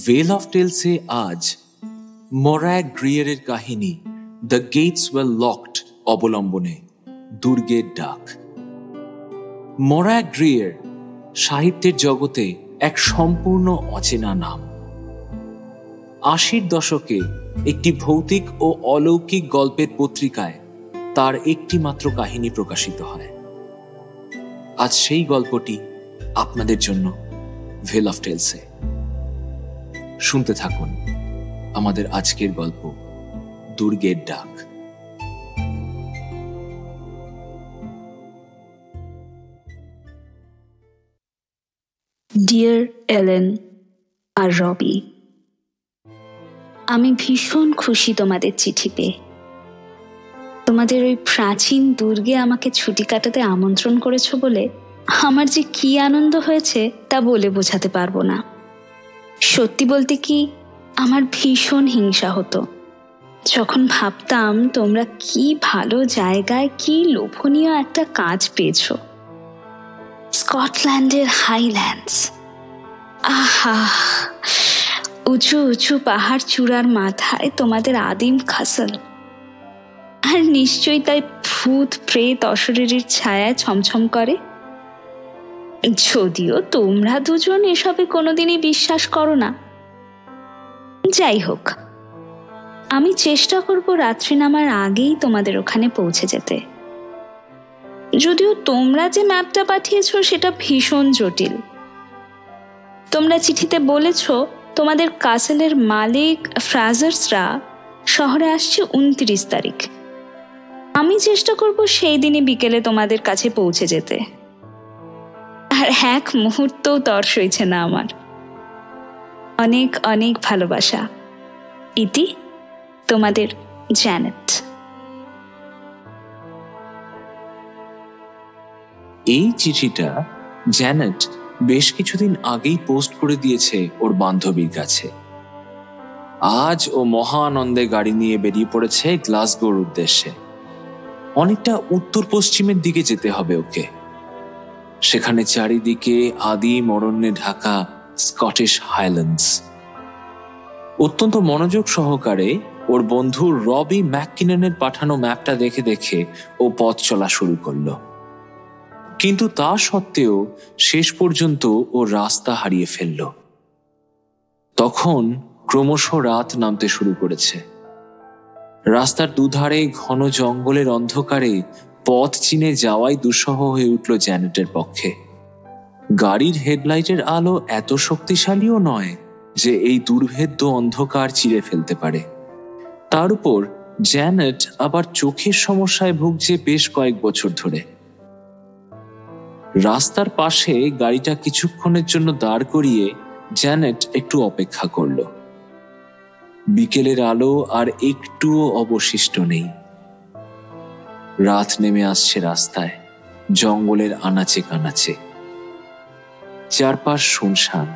ভেল of টেলসে আজ মরায় গ্রিয়ারের কাহিনী the Gates war locked অবলম্বনে দুর্গের ডাক। মরায় গ্রিয়ার সাহিত্যের জগতে এক সম্পূর্ণ অচেনা নাম। 80-র দশকে একটি ভৌতিক ও অলৌকিক গল্পের পত্রিকায় তার একটি মাত্র কাহিনী প্রকাশিত হয়। আজ সেই গল্পটি আপনাদের জন্য ভেল অফ টেলসে। শুনতে থাকুন আমাদের আজকের গল্প দুর্গের ডাক। ডিয়ার এলেন আর রবি, আমি ভীষণ খুশি তোমাদের চিঠি পেয়ে। তোমাদের ওই প্রাচীন দুর্গে আমাকে ছুটি কাটাতে আমন্ত্রণ করেছো বলে আমার যে কি আনন্দ হয়েছে তা বলে বোঝাতে পারবো না। সত্যি বলতে কি, আমার ভীষণ হিংসা হতো যখন ভাবতাম তোমরা কি ভালো জায়গায় কি লোভনীয় একটা কাজ পেয়েছো। স্কটল্যান্ডের হাইল্যান্ডস, আহা, উঁচু উঁচু পাহাড় চূড়ার মাথায় তোমাদের আদিম খাসল, আর নিশ্চয়ই তাই ভূত প্রেত অশরীরীর ছায়ায় ছমছম করে। যদিও তোমরা দুজন এসবে কোনোদিনই বিশ্বাস করো না। যাই হোক, আমি চেষ্টা করব রাত্রি নামার আগেই তোমাদের ওখানে পৌঁছে যেতে। যদিও তোমরা যে ম্যাপটা পাঠিয়েছো সেটা ভীষণ জটিল। তোমরা চিঠিতে বলেছ তোমাদের কাসেলের মালিক ফ্রাজার্সরা শহরে আসছে 29 তারিখ। আমি চেষ্টা করব সেই দিনই বিকেলে তোমাদের কাছে পৌঁছে যেতে। আর এক মুহূর্তও তর সইছে না আমার। অনেক অনেক ভালোবাসা। ইতি, তোমাদের জ্যানেট। এই চিঠিটা জ্যানেট বেশ কিছুদিন আগেই পোস্ট করে দিয়েছে ওর বান্ধবীর কাছে। আজ ও মহা আনন্দে গাড়ি নিয়ে বেরিয়ে পড়েছে গ্লাসগোর উদ্দেশ্যে। অনেকটা উত্তর পশ্চিমের দিকে যেতে হবে ওকে। সেখানে চারিদিকে আদিম অরণ্যে ঢাকা স্কটিশ হাইল্যান্ডস। অত্যন্ত মনোযোগ সহকারে ওর বন্ধু রবি ম্যাককিননের পাঠানো ম্যাপটা দেখে দেখে ও পথ চলা শুরু করলো। কিন্তু তা সত্ত্বেও শেষ পর্যন্ত ও রাস্তা হারিয়ে ফেলল। তখন ক্রমশ রাত নামতে শুরু করেছে। রাস্তার দুধারে ঘন জঙ্গলের অন্ধকারে পথ চিনে যাওয়াই দুঃসহ হয়ে উঠল জ্যানেটের পক্ষে। গাড়ির হেডলাইটের আলো এত শক্তিশালীও নয় যে এই দুর্ভেদ্য অন্ধকার চিরে ফেলতে পারে। তার উপর জ্যানেট আবার চোখের সমস্যায় ভুগছে বেশ কয়েক বছর ধরে। রাস্তার পাশে গাড়িটা কিছুক্ষণের জন্য দাঁড় করিয়ে জ্যানেট একটু অপেক্ষা করল। বিকেলের আলো আর একটুও অবশিষ্ট নেই। রাত নেমে আসছে রাস্তায়, জঙ্গলের আনাচে কানাচে। চারপাশ শুনশান,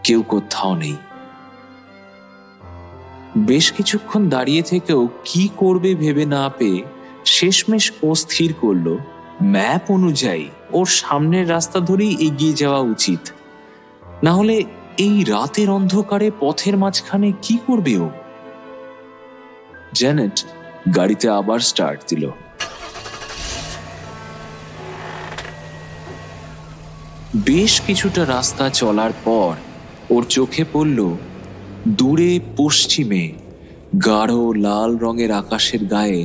কেউ কোথাও নেই। বেশ কিছুক্ষণ দাঁড়িয়ে থেকেও কি করবে ভেবে না পেয়ে শেষমেশ ও স্থির করলো ম্যাপ অনুযায়ী ওর সামনের রাস্তা ধরেই এগিয়ে যাওয়া উচিত। না হলে এই রাতের অন্ধকারে পথের মাঝখানে কি করবে ও? জ্যানেট গাড়িতে আবার স্টার্ট দিল। বেশ কিছুটা রাস্তা চলার পর ওর চোখে পড়ল দূরে পশ্চিমে গাঢ় লাল রঙের আকাশের গায়ে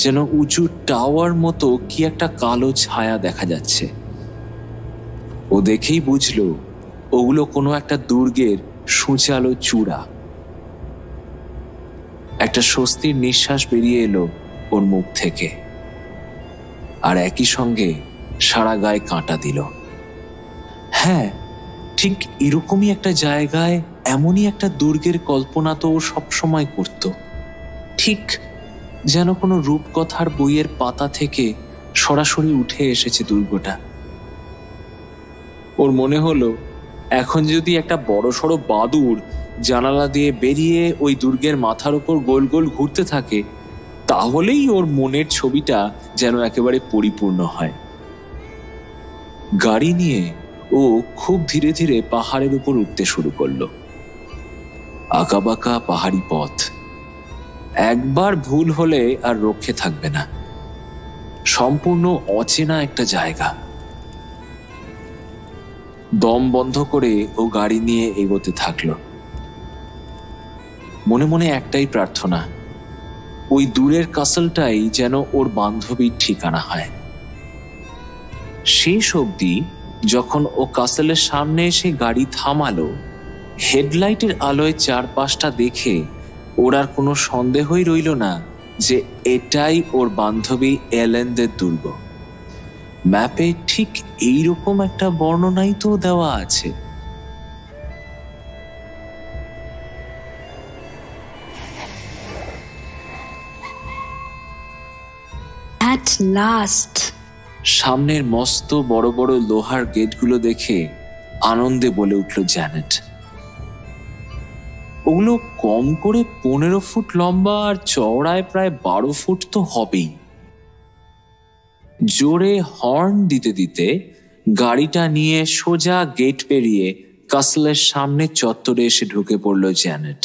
যেন উঁচু টাওয়ার মতো কি একটা কালো ছায়া দেখা যাচ্ছে। ও দেখেই বুঝলো ওগুলো কোনো একটা দুর্গের সূচালো চূড়া। একটা স্বস্তির নিঃশ্বাস বেরিয়ে এলো ওর মুখ থেকে, আর একই সঙ্গে সারা গায়ে কাঁটা দিল। হ্যাঁ, ঠিক এরকমই একটা জায়গায় এমনই একটা দুর্গের কল্পনা তো ও সবসময় করত। ঠিক যেন কোনো রূপকথার বইয়ের পাতা থেকে সরাসরি উঠে এসেছে দুর্গটা। ওর মনে হলো এখন যদি একটা বড়সড় বাদুড় জানালা দিয়ে বেরিয়ে ওই দুর্গের মাথার উপর গোল গোল ঘুরতে থাকে, তাহলেই ওর মনের ছবিটা যেন একেবারে পরিপূর্ণ হয়। গাড়ি নিয়ে ও খুব ধীরে ধীরে পাহাড়ের উপর উঠতে শুরু করলো। আঁকাবাঁকা পাহাড়ি পথ, একবার ভুল হলে আর রক্ষে থাকবে না। সম্পূর্ণ অচেনা একটা জায়গা। দম বন্ধ করে ও গাড়ি নিয়ে এগোতে থাকলো। মনে মনে একটাই প্রার্থনা, ওই দূরের কাসলটাই যেন ওর বান্ধবীর ঠিকানা হয়। শেষ অবধি যখন ও কাসলের সামনে এসে গাড়ি থামালো, হেডলাইটের আলোয় চারপাশটা দেখে ওর আর কোনো সন্দেহই রইল না যে এটাই ওর বান্ধবী এলেনদের দুর্গ। ম্যাপে ঠিক এইরকম একটা বর্ণনাই তো দেওয়া আছে। At last! সামনের মস্ত বড় বড় লোহার গেটগুলো দেখে আনন্দে বলে উঠল জ্যানেট। ওগুলো কম করে 15 ফুট লম্বা আর চওড়ায় প্রায় 12 ফুট তো হবেই। জোরে হর্ন দিতে দিতে গাড়িটা নিয়ে সোজা গেট পেরিয়ে কাসলের সামনে চত্বরে এসে ঢুকে পড়ল জ্যানেট।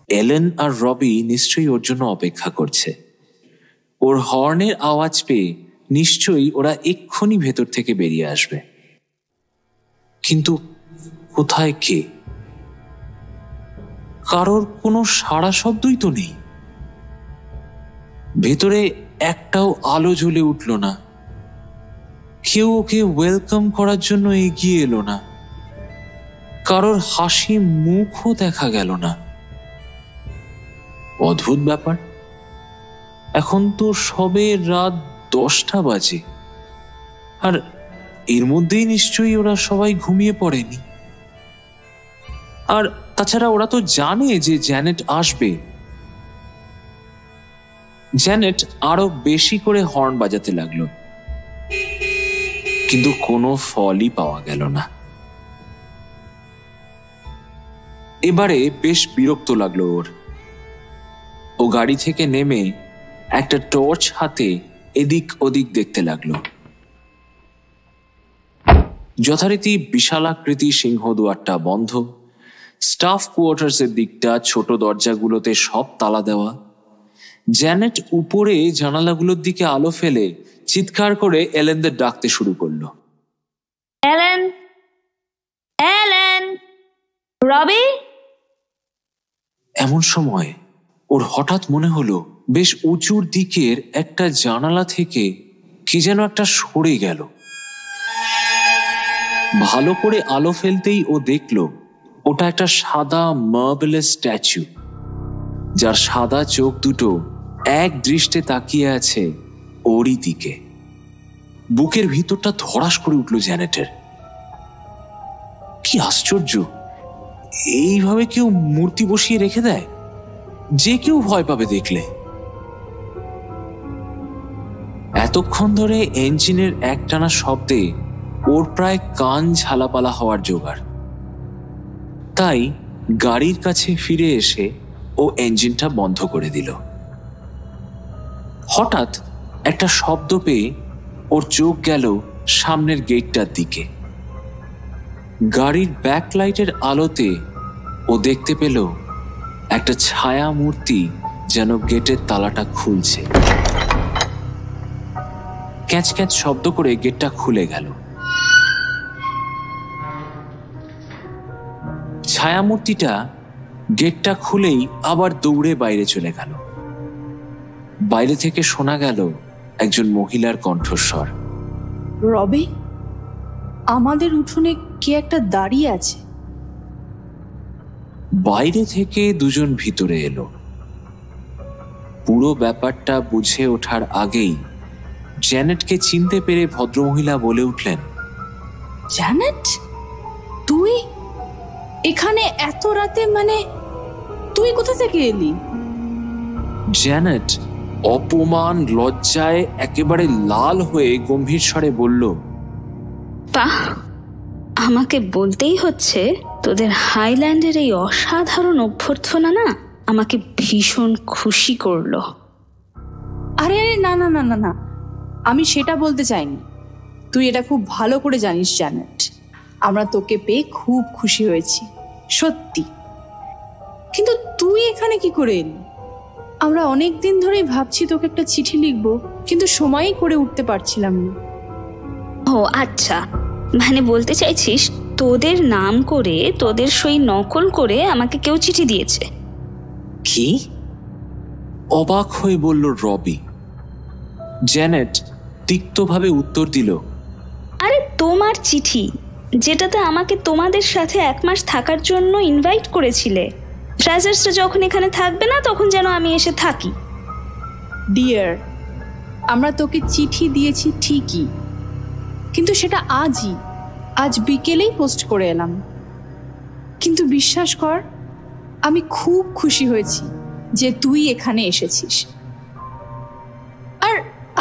এলেন আর রবি নিশ্চয়ই ওর জন্য অপেক্ষা করছে। ওর হর্নের আওয়াজ পেয়ে নিশ্চয়ই ওরা এক্ষুনি ভেতর থেকে বেরিয়ে আসবে। কিন্তু কোথায় কে? কারোর কোনো সাড়া শব্দই তো নেই। ভেতরে একটাও আলো জ্বলে উঠল না। কেউ ওকে ওয়েলকাম করার জন্য এগিয়ে এলো না। কারোর হাসি মুখও দেখা গেল না। অদ্ভুত ব্যাপার। এখন তো সবে রাত 10টা বাজে, আর এর মধ্যেই নিশ্চয়ই ওরা সবাই ঘুমিয়ে পড়েনি। আর তাছাড়া ওরা তো জানে যে জ্যানেট আসবে। জ্যানেট আরো বেশি করে হর্ন বাজাতে লাগলো, কিন্তু কোনো ফলই পাওয়া গেল না। এবারে বেশ বিরক্ত লাগলো ওর। ও গাড়ি থেকে নেমে একটা টর্চ হাতে এদিক ওদিক দেখতে লাগলো। যথারীতি বিশালাকৃতি সিংহদুয়ারটা বন্ধ। স্টাফ কোয়ার্টার্সের দিকটা ছোট দরজাগুলোতে সব তালা দেওয়া। জ্যানেট উপরে জানালাগুলোর দিকে আলো ফেলে চিৎকার করে এলেনদের ডাকতে শুরু করলো। এলেন, এলেন, রবি। এমন সময় ওর হঠাৎ মনে হলো বেশ উঁচুর দিকের একটা জানালা থেকে কি যেন একটা সরে গেল। ভালো করে আলো ফেলতেই ও দেখল ওটা একটা সাদা মার্বেলের স্ট্যাচু, যার সাদা চোখ দুটো এক দৃষ্টে তাকিয়ে আছে ওরই দিকে। বুকের ভিতরটা ধড়াস করে উঠল জ্যানেটের। কি আশ্চর্য! এইভাবে কেউ মূর্তি বসিয়ে রেখে দেয়? যে কেউ ভয় পাবে দেখলে। এতক্ষণ ধরে ইঞ্জিনের একটানা শব্দে ওর প্রায় কান ঝালাপালা হওয়ার জোগাড়। তাই গাড়ির কাছে ফিরে এসে ও ইঞ্জিনটা বন্ধ করে দিল। হঠাৎ একটা শব্দ পেয়ে ওর চোখ গেল সামনের গেটটার দিকে। গাড়ির ব্যাকলাইটের আলোতে ও দেখতে পেল একটা ছায়া মূর্তি যেন গেটের তালাটা খুলছে। ক্যাচ ক্যাচ শব্দ করে গেটটা খুলে গেল। ছায়ামূর্তিটা গেটটা খুলেই আবার দৌড়ে বাইরে চলে গেল। বাইরে থেকে শোনা গেল একজন মহিলার কণ্ঠস্বর। রবি, আমাদের উঠোনে কে একটা দাঁড়িয়ে আছে। বাইরে থেকে দুজন ভিতরে এলো। পুরো ব্যাপারটা বুঝে ওঠার আগেই জ্যানেটকে চিনতে পেরে ভদ্রমহিলা বলে উঠলেন, জ্যানেট, তুই এখানে এত রাতে? মানে তুই কোথা থেকে এলি? জ্যানেট অপমান লজ্জায় একেবারে লাল হয়ে গম্ভীর স্বরে বলল, বাহ, আমাকে বলতেই হচ্ছে তোদের হাইল্যান্ডের এই অসাধারণ অভ্যর্থনা না আমাকে ভীষণ খুশি করলো। আরে আরে না না না না না, আমি সেটা বলতে চাইনি। তুই এটা খুব ভালো করে জানিস জ্যানেট, আমরা তোকে পেয়ে খুব খুশি হয়েছি, সত্যি। কিন্তু তুই এখানে কি করে এলি? আমরা অনেক দিন ধরেই ভাবছি তোকে একটা চিঠি লিখবো, কিন্তু সময়ই করে উঠতে পারছিলাম না। ও আচ্ছা, মানে বলতে চাইছিস তোদের নাম করে, তোদের সই নকল করে আমাকে কেউ চিঠি দিয়েছে? কি? অবাক হয়ে বলল রবি। জ্যানেট তিক্তভাবে উত্তর দিল, আরে তোমার চিঠি, যেটাতে আমাকে তোমাদের সাথে 1 মাস থাকার জন্য ইনভাইট করেছিলে। ট্রেজার্সটা যখন এখানে থাকবে না তখন যেন আমি এসে থাকি। ডিয়ার, আমরা তোকে চিঠি দিয়েছি ঠিকই, কিন্তু সেটা আজ বিকেলেই পোস্ট করে এলাম। কিন্তু বিশ্বাস কর, আমি খুব খুশি হয়েছি যে তুই এখানে এসেছিস।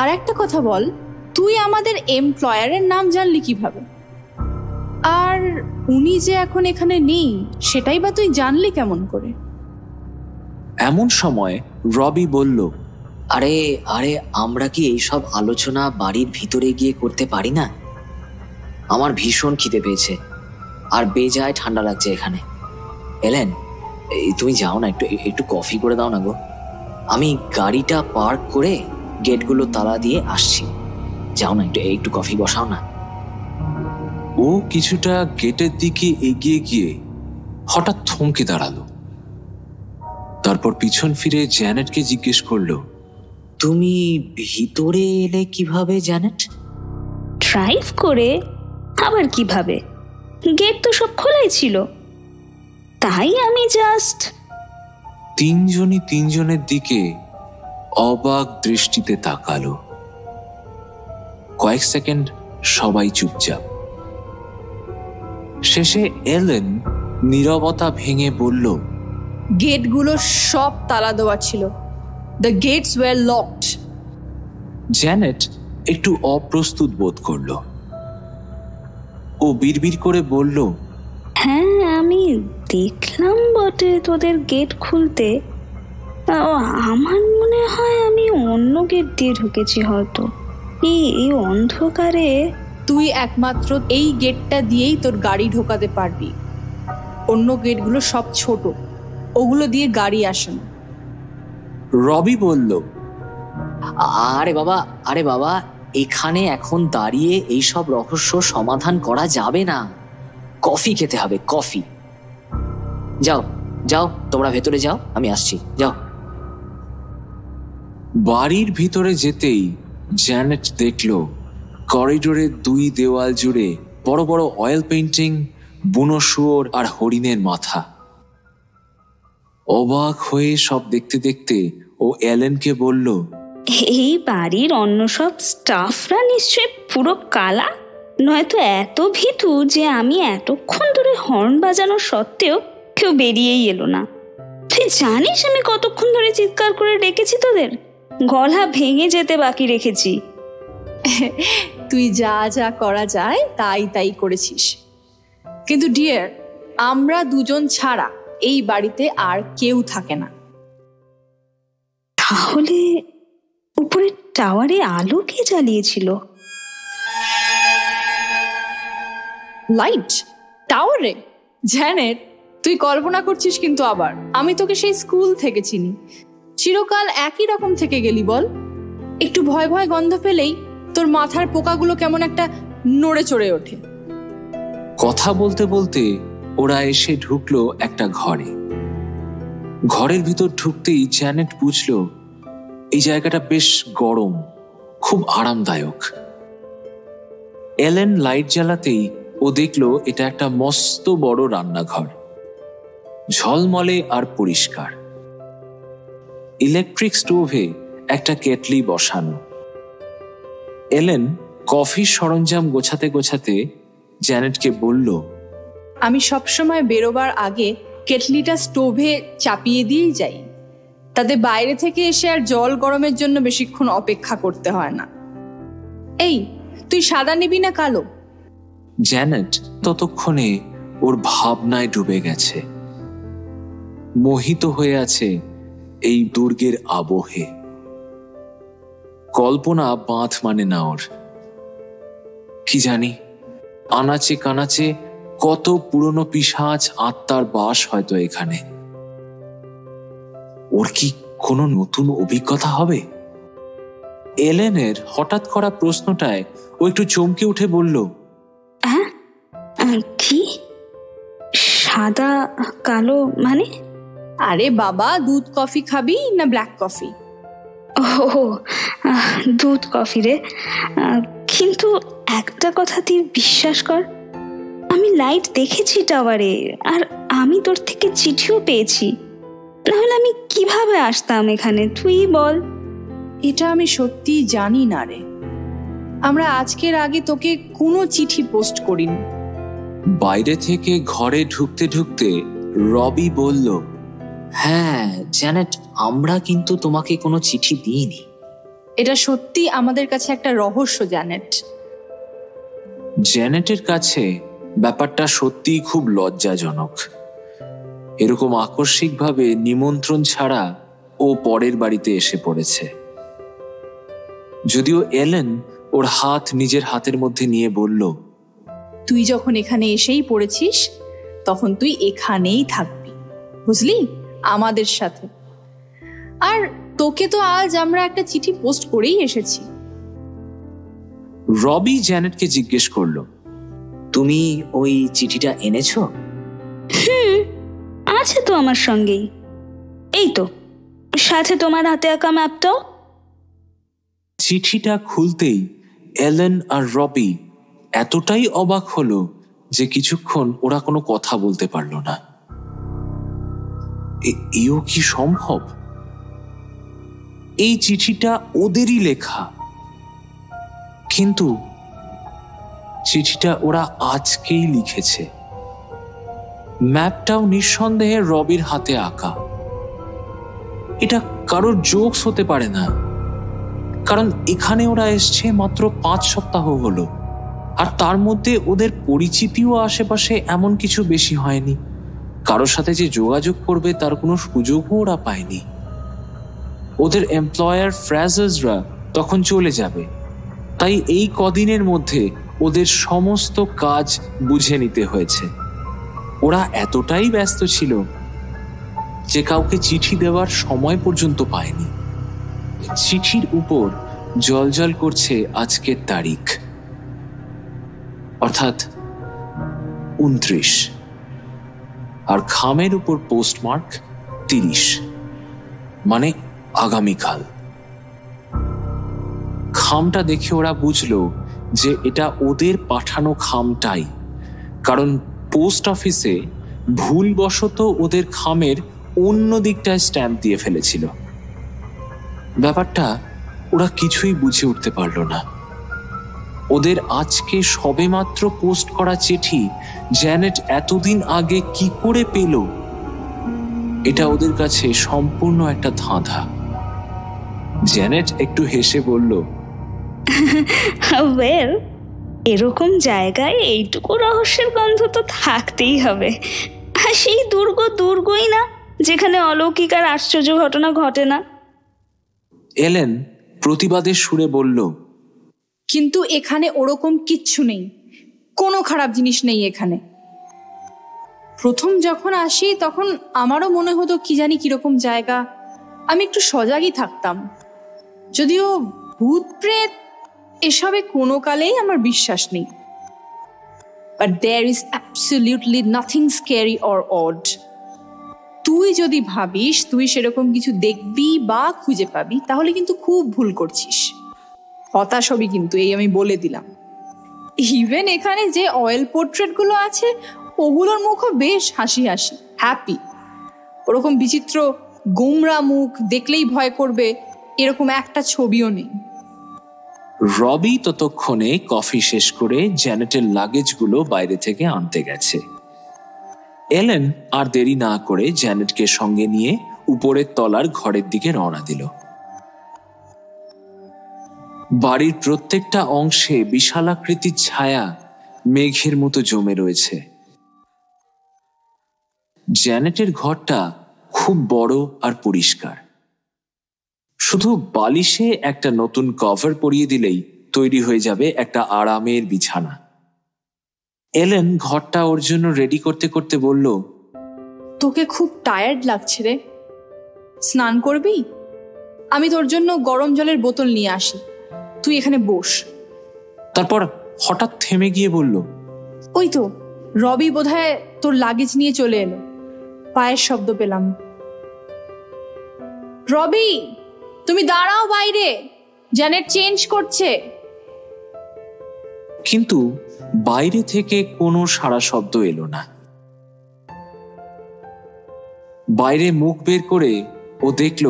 আর একটা কথা বল, তুই আমাদের এমপ্লয়ারের নাম জানলি কিভাবে? আর উনি যে এখন এখানে নেই সেটাই বা তুই জানলি কেমন করে? এমন সময় রবি বলল, আরে আরে আমরা কি এইসব আলোচনা বাড়ির ভিতরে গিয়ে করতে পারি না? আমার ভীষণ খিদে পেয়েছে আর বেজায় ঠান্ডা লাগছে এখানে। এলেন, তুমি যাও না, একটু কফি করে দাও না গো। আমি গাড়িটা পার্ক করে গেটগুলো তালা দিয়ে আসছি। যাও না, একটু কফি বসাও না। ও কিছুটা গেটের দিকে এগিয়ে গিয়ে হঠাৎ থমকে দাঁড়ালো। তারপর পিছন ফিরে জ্যানেটকে জিজ্ঞেস করলো, তুমি ভিতরে এলে কিভাবে জ্যানেট? ড্রাইভ করে। আবার কিভাবে? গেট তো সব খোলাই ছিল, তাই আমি জাস্ট। তিনজনই তিনজনের দিকে অবাক দৃষ্টিতে তাকালো। কয়েক সেকেন্ড সবাই চুপচাপ। শেষে এলেন নীরবতা ভেঙে বলল, গেটগুলো সব তালা দেওয়া ছিল। The gates were locked. Janet একটু অপ্রস্তুত বোধ করল। ও বিড়বিড় করে বলল, হ্যাঁ আমি দেখলাম বটে তোদের গেট খুলতে। আমার মনে হয় আমি অন্য গেট দিয়ে ঢুকেছি হয়তো। এই অন্ধকারে। তুই একমাত্র এই গেটটা দিয়েই তোর গাড়ি ঢোকাতে পারবি। অন্য গেটগুলো সব ছোট, ওগুলো দিয়ে গাড়ি আসে না। রবি বলল, আরে বাবা, এখানে এখন দাঁড়িয়ে এইসব রহস্য সমাধান করা যাবে না। কফি খেতে হবে, কফি। যাও যাও, তোমরা ভেতরে যাও, আমি আসছি, যাও। বাড়ির ভিতরে যেতেই জ্যানেট দেখল করিডোরের 2 দেওয়াল জুড়ে বড় বড় অয়েল পেইন্টিং, বুনো শুয়োর আর হরিণের মাথা। অবাক হয়ে সব দেখতে দেখতে ও এলেনকে বলল, এই বাড়ির অন্য সব স্টাফরা নিশ্চয় পুরো কালা, নয়তো এত ভীতু যে আমি এতক্ষণ ধরে হর্ন বাজানোর সত্ত্বেও কেউ বেরিয়েই এলো না। তুই জানিস আমি কতক্ষণ ধরে চিৎকার করে ডেকেছি তোদের, গলা ভেঙে যেতে বাকি রেখেছি। তুই যা যা করা যায় তাই করেছিস। কিন্তু ডিয়ার, আমরা দুজন ছাড়া এই বাড়িতে আর কেউ থাকে না। তাহলে উপরে টাওয়ারে আলো কে জ্বালিয়েছিল? লাইট টাওয়ারে? জ্যানেট, তুই কল্পনা করছিস কিন্তু আবার। আমি তোকে সেই স্কুল থেকে চিনি, চিরকাল একই রকম থেকে গেলি বল। একটু ভয় ভয় গন্ধ পেলেই তোর মাথার পোকাগুলো কেমন একটা নড়ে চড়ে ওঠে। কথা বলতে বলতে ওরা এসে ঢুকলো একটা ঘরে। ঘরের ভিতর ঢুকতেই জ্যানেট বুঝলো এই জায়গাটা বেশ গরম, খুব আরামদায়ক। এলেন লাইট জ্বালাতেই ও দেখলো এটা একটা মস্ত বড় রান্নাঘর, ঝলমলে আর পরিষ্কার। ইলেকট্রিক স্টোভে একটা কেটলি বসানো। এলেন কফির সরঞ্জাম গোছাতে গোছাতে জ্যানেটকে বলল, আমি সবসময় বেরোবার আগে কেটলিটা স্টোভে চাপিয়ে দিয়েই যাই, তাতে বাইরে থেকে এসে আর জল গরমের জন্য বেশিক্ষণ অপেক্ষা করতে হয় না। এই, তুই সাদা নিবি না কালো? জ্যানেট ততক্ষণে ওর ভাবনায় ডুবে গেছে, মোহিত হয়ে আছে এই দুর্গের আবহে। কল্পনা বাঁধ মানে না ওর। কি জানি, আনাচে কানাচে কত পুরনো পিশাচ আত্মার বাস হয়তো এখানে। ওর কি কোনো নতুন অভিজ্ঞতা হবে? এলেনের হঠাৎ করা প্রশ্নটায় ও একটু চমকে উঠে বলল, কি সাদা কালো মানে? আরে বাবা, দুধ কফি খাবি না ব্ল্যাক কফি? ও দুধ কফি রে। কিন্তু একটা কথা তুই বিশ্বাস কর, আমি লাইট দেখেছি টাওয়ারে, আর আমি তোর থেকে চিঠিও পেয়েছি। নাহলে আমি কিভাবে আসতাম এখানে, তুই বল। এটা আমি সত্যি জানি না রে। আমরা আজকের আগে তোকে কোনো চিঠি পোস্ট করিনি। বাইরে থেকে ঘরে ঢুকতে ঢুকতে রবি বলল, হ্যাঁ জ্যানেট, আমরা কিন্তু তোমাকে কোনো চিঠি দিইনি। এটা সত্যি আমাদের কাছে একটা রহস্য জ্যানেট। জ্যানেটের কাছে ব্যাপারটা সত্যিই খুব লজ্জাজনক। এরকম আকস্মিকভাবে নিমন্ত্রণ ছাড়া ও পরের বাড়িতে এসে পড়েছে। যদিও এলেন ওর হাত নিজের হাতের মধ্যে নিয়ে বলল, তুই যখন এখানে এসেই পড়েছিস তখন তুই এখানেই থাকবি, বুঝলি, আমাদের সাথে। আর তোকে তো আজ আমরা একটা চিঠি পোস্ট করেই এসেছি। রবি জ্যানেটকে জিজ্ঞেস করলো, তুমি ওই চিঠিটা এনেছো? আছে তো আমার সঙ্গেই, এই তো সাথে তোমার হাতে আঁকা ম্যাপটাও। চিঠিটা খুলতেই এলেন আর রবি এতটাই অবাক হলো যে কিছুক্ষণ ওরা কোনো কথা বলতে পারল না। এও কি সম্ভব? এই চিঠিটা ওদেরই লেখা, কিন্তু চিঠিটা ওরা আজকেই লিখেছে। ম্যাপটাও নিঃসন্দেহে রবির হাতে আঁকা। এটা কারোর জোকস হতে পারে না, কারণ এখানে ওরা এসছে মাত্র 5 সপ্তাহ হলো, আর তার মধ্যে ওদের পরিচিতিও আশেপাশে এমন কিছু বেশি হয়নি। কারোর সাথে যে যোগাযোগ করবে তার কোনো সুযোগও ওরা পায়নি। ওদের এমপ্লয়ার ফ্রাজার্সরা তখন চলে যাবে, তাই এই কদিনের মধ্যে ওদের সমস্ত কাজ বুঝে নিতে হয়েছে। ওরা এতটাই ব্যস্ত ছিল যে কাউকে চিঠি দেওয়ার সময় পর্যন্ত পায়নি। চিঠির উপর জ্বলজ্বল করছে আজকের তারিখ, অর্থাৎ 29, আর খামের উপর পোস্টমার্ক 30, মানে আগামীকাল। খামটা দেখে ওরা বুঝলো যে এটা ওদের পাঠানো খামটাই, কারণ পোস্ট অফিসে ভুলবশত ওদের খামের অন্য দিকটায় স্ট্যাম্প দিয়ে ফেলেছিল। ব্যাপারটা ওরা কিছুই বুঝে উঠতে পারল না। ওদের আজকে সবেমাত্র পোস্ট করা চিঠি জ্যানেট এতদিন আগে কি করে পেল, এটা ওদের কাছে সম্পূর্ণ একটা ধাঁধা। জ্যানেট একটু হেসে বলল, ওয়েল, এরকম জায়গায় এইটুকু রহস্যের গন্ধ তো থাকতেই হবে। আর সেই দুর্গই না, যেখানে অলৌকিক আর আশ্চর্য ঘটনা ঘটে না। এলেন প্রতিবাদের সুরে বলল, কিন্তু এখানে ওরকম কিচ্ছু নেই, কোনো খারাপ জিনিস নেই এখানে। প্রথম যখন আসি তখন আমারও মনে হতো কি জানি কিরকম জায়গা, আমি একটু সজাগই থাকতাম। যদিও ভূত প্রেত এসবে কোনো কালেই আমার বিশ্বাস নেই, but there is absolutely nothing scary or odd. তুই যদি ভাবিস তুই সেরকম কিছু দেখবি বা খুঁজে পাবি, তাহলে কিন্তু খুব ভুল করছিস। হতাশ হবি কিন্তু, এই আমি বলে দিলাম। ইভেন এখানে যে অয়েল পোর্ট্রেটগুলো আছে ওগুলোর মুখও বেশ হাসি হাসি, হ্যাপি। ওরকম বিচিত্র গোমরা মুখ দেখলেই ভয় করবে এরকম একটা ছবিও নেই। রবি ততক্ষণে কফি শেষ করে জ্যানেটের লাগেজগুলো বাইরে থেকে আনতে গেছে। এলেন আর দেরি না করে জ্যানেটকে সঙ্গে নিয়ে উপরের তলার ঘরের দিকে রওনা দিল। বাড়ির প্রত্যেকটা অংশে বিশালাকৃতির ছায়া মেঘের মতো জমে রয়েছে। জ্যানেটের ঘরটা খুব বড় আর পরিষ্কার। শুধু বালিশে একটা নতুন কভার পরিয়ে দিলেই তৈরি হয়ে যাবে একটা আরামের বিছানা। এলেন ঘরটা ওর জন্য রেডি করতে করতে বলল, তোকে খুব টায়ার্ড লাগছে রে, স্নান করবি? আমি তোর জন্য গরম জলের বোতল নিয়ে আসি, তুই এখানে বস। তারপর হঠাৎ থেমে গিয়ে বলল, ওই তো রবি বোধহয় তোর লাগেজ নিয়ে চলে এলো, পায়ের শব্দ পেলাম। রবি, তুমি দাঁড়াও বাইরে, জ্যানেট চেঞ্জ করছে। কিন্তু বাইরে থেকে কোনো সাড়া শব্দ এলো না। বাইরে মুখ বের করে ও দেখল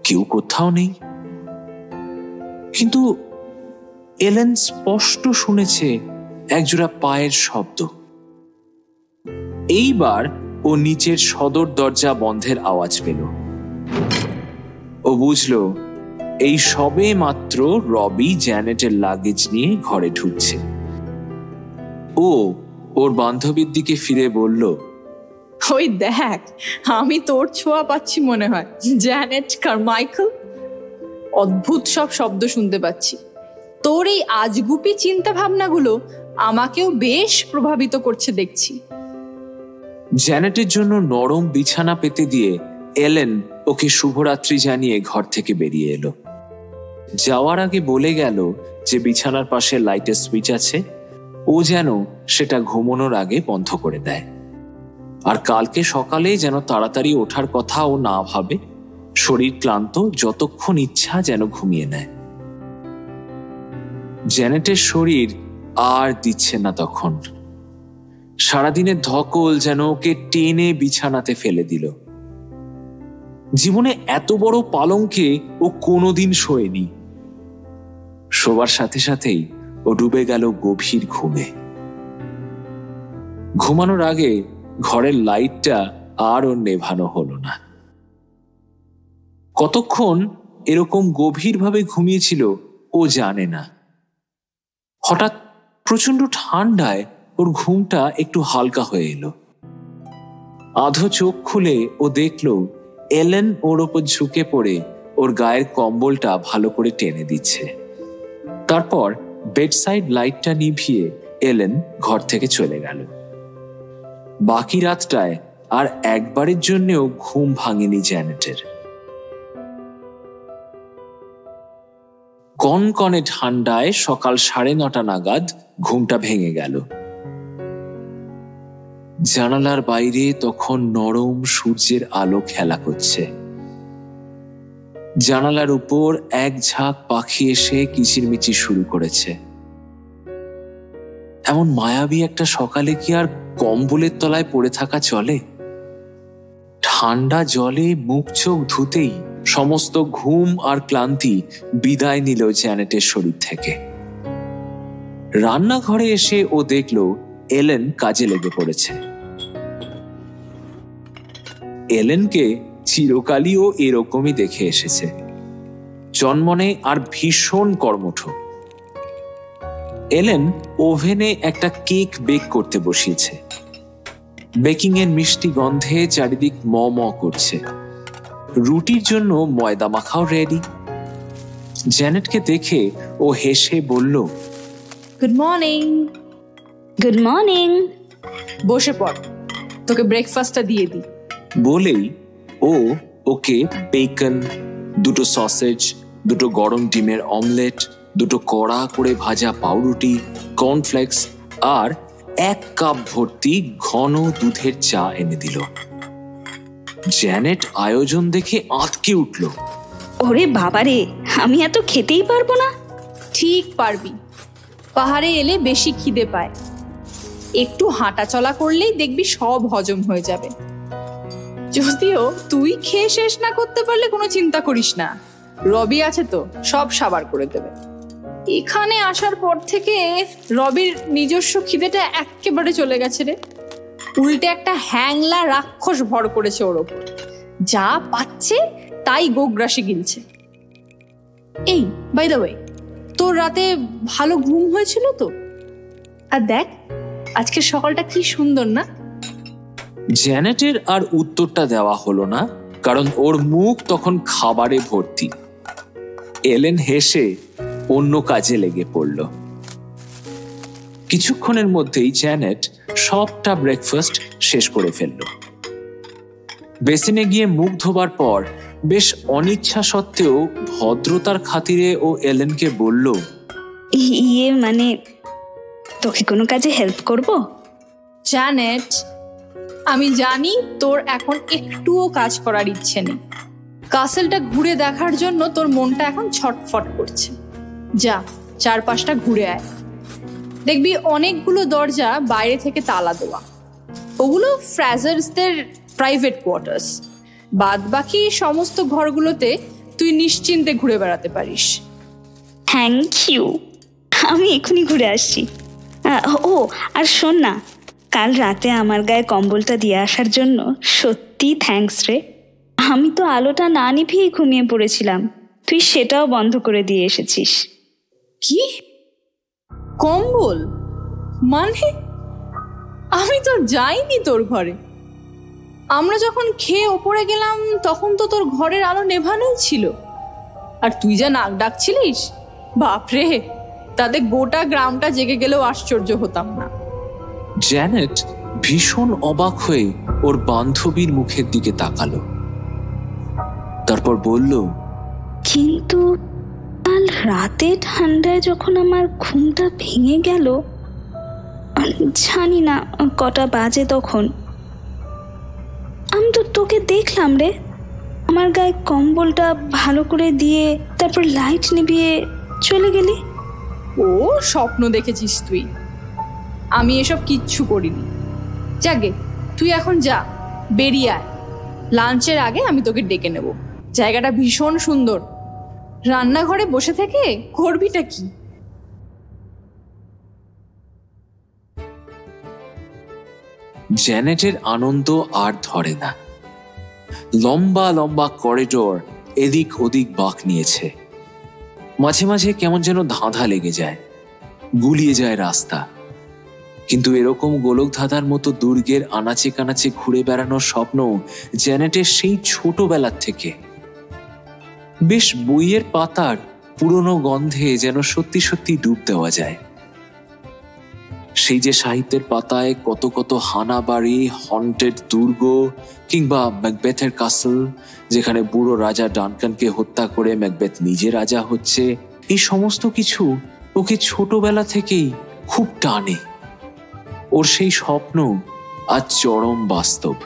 কেউ কোথাও নেই। কিন্তু এলেন স্পষ্ট শুনেছে একজোড়া পায়ের শব্দ। এইবার ও নিচের সদর দরজা বন্ধের আওয়াজ পেল। ও বুঝল এই সবে মাত্র রবি জ্যানেটের লাগেজ নিয়ে ঘরে ঢুকছে। ও ওর বান্ধবীর দিকে ফিরে বলল, ওই দেখ, আমি তোর ছোঁয়া পাচ্ছি মনে হয়, জ্যানেট কারমাইকেল। অদ্ভুত সব শব্দ শুনতে পাচ্ছি। তোর এই আজগুপি চিন্তা ভাবনাগুলো আমাকেও বেশ প্রভাবিত করছে দেখছি। জ্যানেটের জন্য নরম বিছানা পেতে দিয়ে এলেন ওকে শুভরাত্রি জানিয়ে ঘর থেকে বেরিয়ে এলো। যাওয়ার আগে বলে গেল যে বিছানার পাশে লাইটের সুইচ আছে, ও যেন সেটা ঘুমানোর আগে বন্ধ করে দেয়। আর কালকে সকালে যেন তাড়াতাড়ি ওঠার কথা ও না ভাবে, শরীর ক্লান্ত, যতক্ষণ ইচ্ছা যেন ঘুমিয়ে নেয়। জ্যানেটের শরীর আর দিচ্ছে না তখন। সারাদিনের ধকল যেন ওকে টেনে বিছানাতে ফেলে দিল। জীবনে এত বড় পালঙ্কে ও কোনোদিন শোয়নি। শোবার সাথে সাথেই ও ডুবে গেল গভীর ঘুমে। ঘুমানোর আগে ঘরের লাইটটা আর ওর নেভানো হলো না। কতক্ষণ এরকম গভীরভাবে ঘুমিয়েছিল ও জানে না। হঠাৎ প্রচন্ড ঠান্ডায় ওর ঘুমটা একটু হালকা হয়ে এলো। আধো চোখ খুলে ও দেখল এলেন ওর ওপর ঝুঁকে পড়ে ওর গায়ের কম্বলটা ভালো করে টেনে দিচ্ছে। তারপর বেডসাইড লাইটটা নিভিয়ে এলেন ঘর থেকে চলে গেল। বাকি রাতটায় আর একবারের জন্যও ঘুম ভাঙেনি জ্যানেটের। কনকনে ঠান্ডায় সকাল 9:30 নাগাদ ঘুমটা ভেঙে গেল। জানালার বাইরে তখন নরম সূর্যের আলো খেলা করছে। জানালার উপর এক ঝাঁক পাখি এসে কিচিরমিচির শুরু করেছে। এমন মায়াবী একটা সকালে কি আর কম্বলের তলায় পড়ে থাকা চলে? ঠান্ডা জলে মুখ চোখ ধুতেই সমস্ত ঘুম আর ক্লান্তি বিদায় নিল জ্যানেটের শরীর থেকে। রান্নাঘরে এসে ও দেখল এলেন কাজে লেগে পড়েছে। এলেনকে চিরকালই ও এরকমই দেখে এসেছে, জন্মনে আর ভীষণ কর্মঠ। এলেন ওভেনে একটা কেক বেক করতে বসিয়েছে। বেকিং এর মিষ্টি গন্ধে চারিদিক ম ম করছে। রুটির জন্য ময়দা মাখাও রেডি। জ্যানেটকে দেখে ও হেসে বলল, গুড মর্নিং। Good morning. বসে পড়, তোকে ব্রেকফাস্টটা দিয়ে দিই। বলেই ও ওকে বেকন, 2টো সসেজ, 2টো গরম ডিমের অমলেট, 2টো কড়া করে ভাজা পাউরুটি, কর্নফ্লেক্স আর 1 কাপ ভর্তি ঘন দুধের চা এনে দিল। জ্যানেট আয়োজন দেখে আঁতকে উঠল। ওরে বাবারে, আমি এত খেতেই পারবো না। ঠিক পারবি, পাহাড়ে এলে বেশি খিদে পায়। একটু হাঁটা চলা করলেই দেখবি সব হজম হয়ে যাবে। যদিও তুই খেয়ে শেষ না করতে পারলে কোনো চিন্তা করিস না, রবি আছে তো, সব সাবার করে দেবে। এখানে আসার পর থেকে রবির নিজস্ব খিদেটা একেবারে চলে গেছে রে। উল্টে একটা হ্যাংলা রাক্ষস ভর করেছে ওর ওপর, যা পাচ্ছে তাই গোগ্রাসে গিলছে। এই বাই দ্য ওয়ে, তোর রাতে ভালো ঘুম হয়েছিল তো? আর দেখ আজকের সকালটা কি সুন্দর না? জ্যানেটের আর উত্তরটা দেওয়া হলো না, কারণ ওর মুখ তখন খাবারে ভর্তি। এলেন হেসে অন্য কাজে লেগে পড়ল। কিছুক্ষণের মধ্যেই জ্যানেট সবটা ব্রেকফাস্ট শেষ করে ফেলল। বেসিনে গিয়ে মুখ ধোবার পর বেশ অনিচ্ছা সত্ত্বেও ভদ্রতার খাতিরে ও এলেনকে বলল, মানে তোকে কোনো কাজে হেল্প করব? জ্যানেট, আমি জানি তোর এখন একটুও কাজ করার ইচ্ছে নেই। কাসেলটা ঘুরে দেখার জন্য তোর মনটা এখন ছটফট করছে। যা, চারপাশটা ঘুরে আয়। দেখবি অনেকগুলো দরজা বাইরে থেকে তালা দেওয়া, ওগুলো ফ্রাজার্সদের প্রাইভেট কোয়ার্টার্স। বাদ বাকি সমস্ত ঘরগুলোতে তুই নিশ্চিন্তে ঘুরে বেড়াতে পারিস। থ্যাংক ইউ, আমি এখনই ঘুরে আসছি। ও আর শোন না, কাল রাতে আমার গায়ে কম্বলটা দিয়ে আসার জন্য সত্যি থ্যাঙ্কস রে। আমি তো আলোটা না নিভিয়ে ঘুমিয়ে পড়েছিলাম, তুই সেটাও বন্ধ করে দিয়ে এসেছিস। কি কম্বল? মানে আমি তো যাইনি তোর ঘরে। আমরা যখন খেয়ে ওপরে গেলাম তখন তো তোর ঘরের আলো নেভানোই ছিল, আর তুই যা নাক ডাকছিলিস, বাপরে, তাতে গোটা গ্রামটা জেগে গেলেও আশ্চর্য হতাম না। জ্যানেট ভীষণ অবাক হয়ে ওর বান্ধবীর মুখের দিকে তাকালো, তারপর বলল, কিন্তু কাল রাতে ঠান্ডায় যখন আমার ঘুমটা ভেঙে গেল, জানি না কটা বাজে তখন, আমি তো তোকে দেখলাম রে, আমার গায়ে কম্বলটা ভালো করে দিয়ে তারপর লাইট নিভিয়ে চলে গেলি। ও স্বপ্ন দেখেছিস তুই, আমি এসব কিচ্ছু করিনি। যাগে, তুই এখন যা, বেরিয়ে আয়। লাঞ্চের আগে আমি তোকে ডেকে নেব। জায়গাটা ভীষণ সুন্দর, রান্নাঘরে বসে থেকে করবিটা কি? জ্যানেটের আনন্দ আর ধরে না। লম্বা লম্বা করিডোর এদিক ওদিক বাঁক নিয়েছে, মাঝে মাঝে কেমন যেন ধাঁধা লেগে যায়, গুলিয়ে যায় রাস্তা। কিন্তু এরকম গোলক ধাঁধার মতো দুর্গের আনাচে কানাচে ঘুরে বেড়ানোর স্বপ্ন জ্যানেটের সেই ছোটবেলার থেকে। বেশ বইয়ের পাতার পুরনো গন্ধে যেন সত্যি সত্যি ডুব দেওয়া যায়। সেই যে সাহিত্যের পাতায় কত কত হানা বাড়ি, হন্টেড দুর্গ, কিংবা ম্যাকবেথের কাসল, যেখানে বুড়ো রাজা ডানকানকে হত্যা করে ম্যাকবেথ নিজে রাজা হচ্ছে, এই সমস্ত কিছু ওকে ছোটবেলা থেকেই খুব টানে। ওর সেই স্বপ্ন আজ চরম বাস্তব।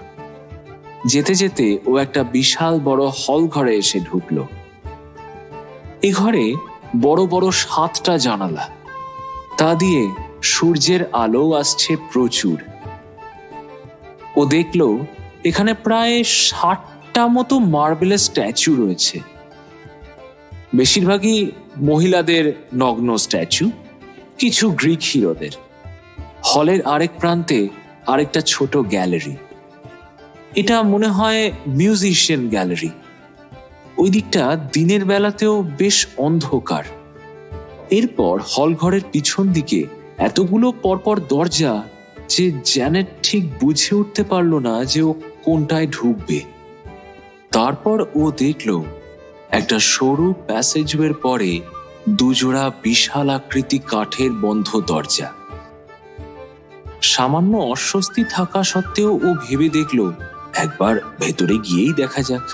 যেতে যেতে ও একটা বিশাল বড় হল ঘরে এসে ঢুকলো। এই ঘরে বড় বড় 7টা জানালা, তা দিয়ে সূর্যের আলো আসছে প্রচুর। ও দেখলো এখানে প্রায় 60টা মতো মার্বেলের স্ট্যাচু রয়েছে, বেশিরভাগই মহিলাদের নগ্ন স্ট্যাচু, কিছু গ্রিক হিরোদের। হলের আরেক প্রান্তে আরেকটা ছোট গ্যালারি, এটা মনে হয় মিউজিশিয়ান গ্যালারি। ওই দিকটা দিনের বেলাতেও বেশ অন্ধকার। এরপর হল ঘরের পিছন দিকে এতগুলো পরপর দরজা যে জ্যানেট ঠিক বুঝে উঠতে পারল না যে ও কোনটায় ঢুকবে। তারপর ও দেখলো একটা সরু প্যাসেজওয়ের পরে দুজোড়া বিশাল আকৃতি কাঠের বন্ধ দরজা। সামান্য অস্বস্তি থাকা সত্ত্বেও ও ভেবে দেখলো একবার ভেতরে গিয়েই দেখা যাক।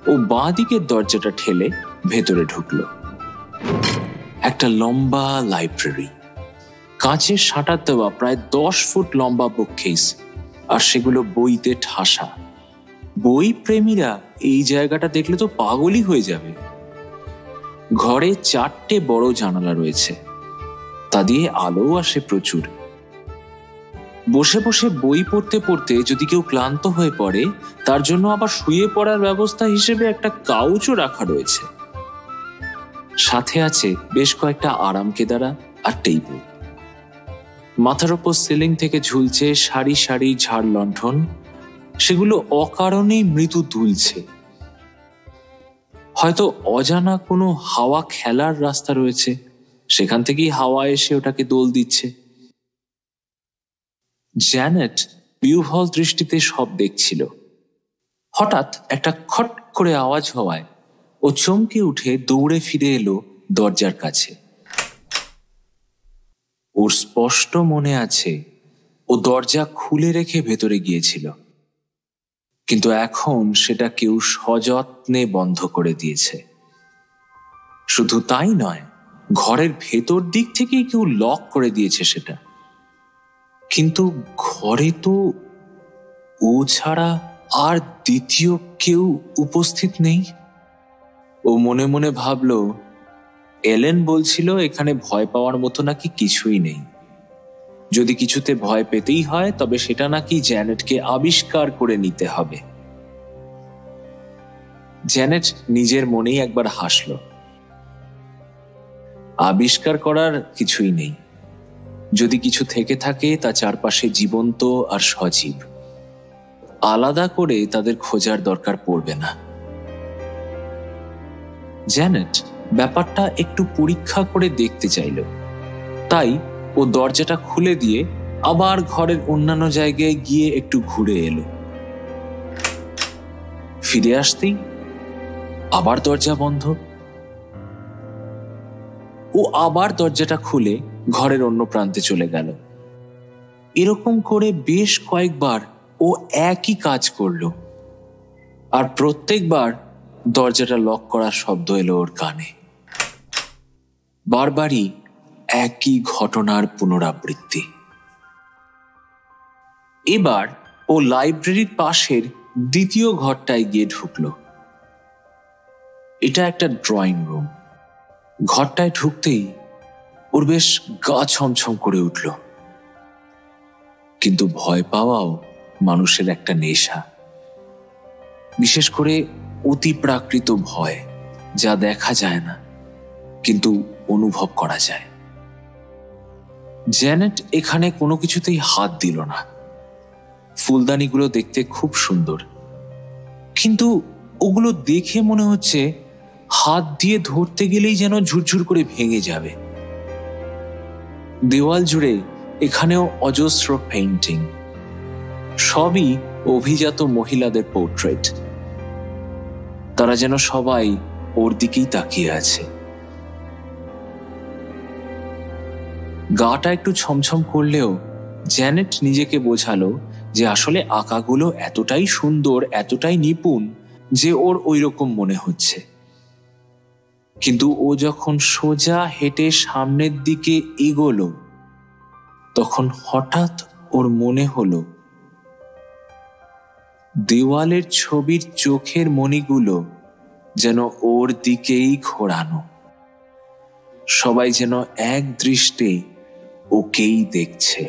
ও বাঁ দিকের দরজাটা ঠেলে ভেতরে ঢুকলো। একটা লম্বা লাইব্রেরি, কাঁচের শাটার দেওয়া প্রায় 10 ফুট লম্বা বুককেস, আর সেগুলো বইতে ঠাসা। বই প্রেমীরা এই জায়গাটা দেখলে তো পাগলই হয়ে যাবে। ঘরে 4টে বড় জানালা রয়েছে, তা দিয়ে আলো আসে প্রচুর। বসে বসে বই পড়তে পড়তে যদি কেউ ক্লান্ত হয়ে পড়ে, তার জন্য আবার শুয়ে পড়ার ব্যবস্থা হিসেবে একটা কাউচও রাখা রয়েছে। সাথে আছে বেশ কয়েকটা আরাম কেদারা আর টেবিল। মাথার ওপর সিলিং থেকে ঝুলছে সারি সারি ঝাড় লণ্ঠন, সেগুলো অকারণেই মৃদু দুলছে। হয়তো অজানা কোনো হাওয়া খেলার রাস্তা রয়েছে, সেখান থেকেই হাওয়া এসে ওটাকে দোল দিচ্ছে। জ্যানেট বিহ্বল দৃষ্টিতে সব দেখছিল। হঠাৎ একটা খট করে আওয়াজ হওয়ায় ও চমকে উঠে দৌড়ে ফিরে এলো দরজার কাছে। ওর স্পষ্ট মনে আছে ও দরজা খুলে রেখে ভেতরে গিয়েছিল, কিন্তু এখন সেটা কেউ সযত্নে বন্ধ করে দিয়েছে। শুধু তাই নয়, ঘরের ভেতর দিক থেকেই কেউ লক করে দিয়েছে সেটা। কিন্তু ঘরে তো ও ছাড়া আর দ্বিতীয় কেউ উপস্থিত নেই। ও মনে মনে ভাবল, এলেন বলছিল এখানে ভয় পাওয়ার মতো নাকি কিছুই নেই। যদি কিছুতে ভয় পেতেই হয় তবে সেটা নাকি জ্যানেটকে আবিষ্কার করে নিতে হবে। জ্যানেট নিজের মনেই একবার হাসল। আবিষ্কার করার কিছুই নেই। যদি কিছু থেকে থাকে তা চারপাশে জীবন্ত আর সজীব। আলাদা করে তাদের খোঁজার দরকার পড়বে না। জ্যানেট ব্যাপারটা একটু পরীক্ষা করে দেখতে চাইল, তাই ও দরজাটা খুলে দিয়ে আবার ঘরের অন্যান্য জায়গায় গিয়ে একটু ঘুরে এলো। ফিরে আসতেই আবার দরজা বন্ধ। ও আবার দরজাটা খুলে ঘরের অন্য প্রান্তে চলে গেল। এরকম করে বেশ কয়েকবার ও একই কাজ করলো, আর প্রত্যেকবার দরজাটা লক করার শব্দ এলো ওর কানে। বারবারই একই ঘটনার পুনরাবৃত্তি। এবার ও লাইব্রেরির পাশের দ্বিতীয় ঘরটায় গিয়ে ঢুকলো। এটা একটা ড্রয়িং রুম। ঘরটায় ঢুকতেই ওর বেশ গা ছমছম করে উঠল। কিন্তু ভয় পাওয়াও মানুষের একটা নেশা, বিশেষ করে অতি প্রাকৃত ভয়, যা দেখা যায় না কিন্তু অনুভব করা যায়। জ্যানেট এখানে কোনো কিছুতেই হাত দিল না। ফুলদানিগুলো দেখতে খুব সুন্দর, কিন্তু ওগুলো দেখে মনে হচ্ছে হাত দিয়ে ধরতে গেলেই যেন ঝুরঝুর করে ভেঙে যাবে। দেওয়াল জুড়ে এখানেও অজস্র পেইন্টিং, সবই অভিজাত মহিলাদের পোর্ট্রেট। তারা যেন সবাই ওর দিকেই তাকিয়ে আছে। গাটা একটু ছমছম করলেও জ্যানেট নিজেকে বোঝালো যে আসলে আঁকাগুলো এতটাই সুন্দর, এতটাই নিপুণ যে ওর ওই রকম মনে হচ্ছে। কিন্তু ও যখন সোজা হেঁটে সামনের দিকে এগোলো, তখন হঠাৎ ওর মনে হলো দেওয়ালের ছবির চোখের মণিগুলো যেন ওর দিকেই ঘোরানো। সবাই যেন এক দৃষ্টে ওকেই দেখছে।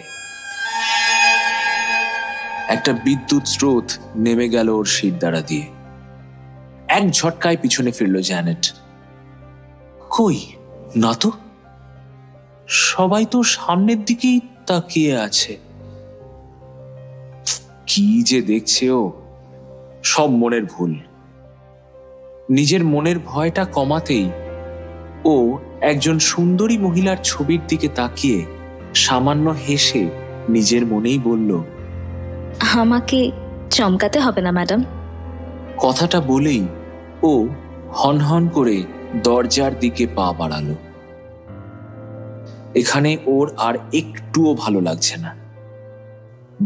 একটা বিদ্যুৎ স্রোত নেমে গেল ওর শিরদাঁড়া দিয়ে। এক ঝটকায় পিছনে ফিরল জ্যানেট। কই না তো, সবাই তো সামনের দিকেই তাকিয়ে আছে। কি যে দেখছে ও, সব মনের ভুল। নিজের মনের ভয়টা কমাতেই ও একজন সুন্দরী মহিলার ছবির দিকে তাকিয়ে সামান্য হেসে নিজের মনেই বলল, আমাকে চমকাতে হবে না ম্যাডাম। কথাটা বলেই ও হনহন করে দরজার দিকে পা বাড়ালো। এখানে ওর আর একটুও ভালো লাগছে না।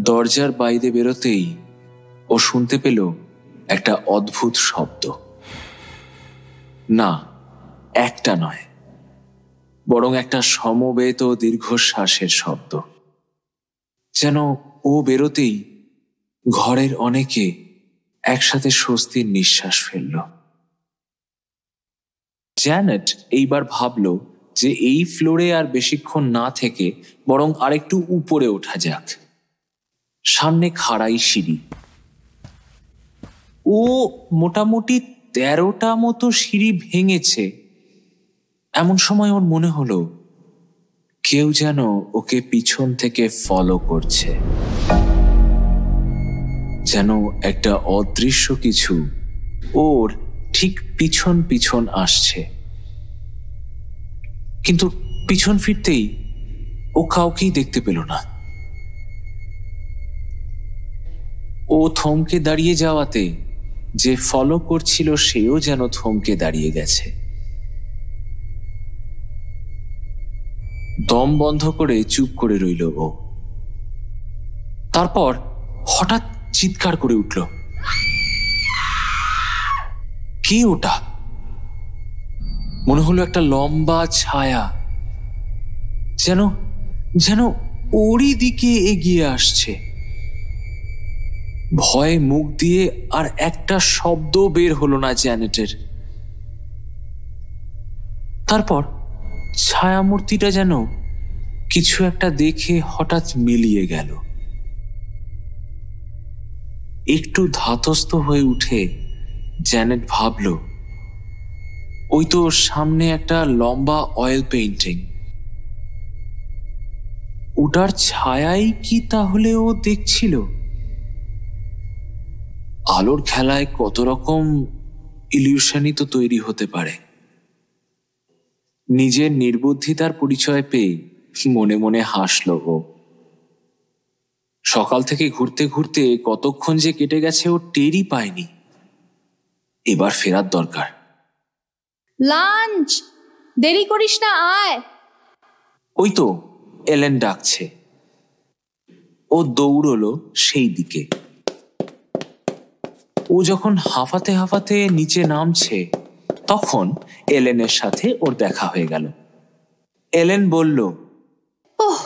দরজার বাইরে বেরোতেই ও শুনতে পেল একটা অদ্ভুত শব্দ। না, একটা নয়, বরং একটা সমবেত দীর্ঘশ্বাসের শব্দ। যেন ও বেরোতেই ঘরের অনেকে একসাথে স্বস্তির নিঃশ্বাস ফেলল। জ্যানেট এইবার ভাবল যে এই ফ্লোরে আর বেশিক্ষণ না থেকে বরং আরেকটু উপরে ওঠা যাক। সামনে খাড়াই সিঁড়ি। ও মোটামুটি 13টা মতো সিঁড়ি ভেঙেছে। এমন সময় ওর মনে হলো কেউ যেন ওকে পিছন থেকে ফলো করছে, যেন একটা অদৃশ্য কিছু ওর ঠিক পিছন পিছন আসছে। কিন্তু পিছন ফিরতেই ও কাউকেই দেখতে পেল না। ও থমকে দাঁড়িয়ে যাওয়াতে যে ফলো করছিল সেও যেন থমকে দাঁড়িয়ে গেছে। দম বন্ধ করে চুপ করে রইল ও। তারপর হঠাৎ চিৎকার করে উঠল, কে ওটা? মনে হলো একটা লম্বা ছায়া যেন যেন ওরই দিকে এগিয়ে আসছে। ভয়ে মুখ দিয়ে আর একটা শব্দ বের হলো না জ্যানেটের। তারপর ছায়ামূর্তিটা যেন কিছু একটা দেখে হঠাৎ মিলিয়ে গেল। একটু ধাতস্থ হয়ে উঠে জ্যানেট ভাবল, ওই তো সামনে একটা লম্বা অয়েল পেইন্টিং, ওটার ছায়াই কি তাহলে ও দেখছিল? আলোর খেলায় কত রকম ইলিউশনই তো তৈরি হতে পারে। নিজের নির্বুদ্ধিতার পরিচয় পেয়ে মনে মনে হাসল ও। সকাল থেকে ঘুরতে ঘুরতে কতক্ষণ যে কেটে গেছে ও টেরই পায়নি। এবার ফেরার দরকার। লাঞ্চ, দেরি করিস না, আয়। ওই তো এলেন ডাকছে। ও দৌড়লো সেই দিকে। ও যখন হাঁফাতে হাঁফাতে নিচে নামছে তখন এলেনের সাথে ওর দেখা হয়ে গেল। এলেন বলল, ওহ,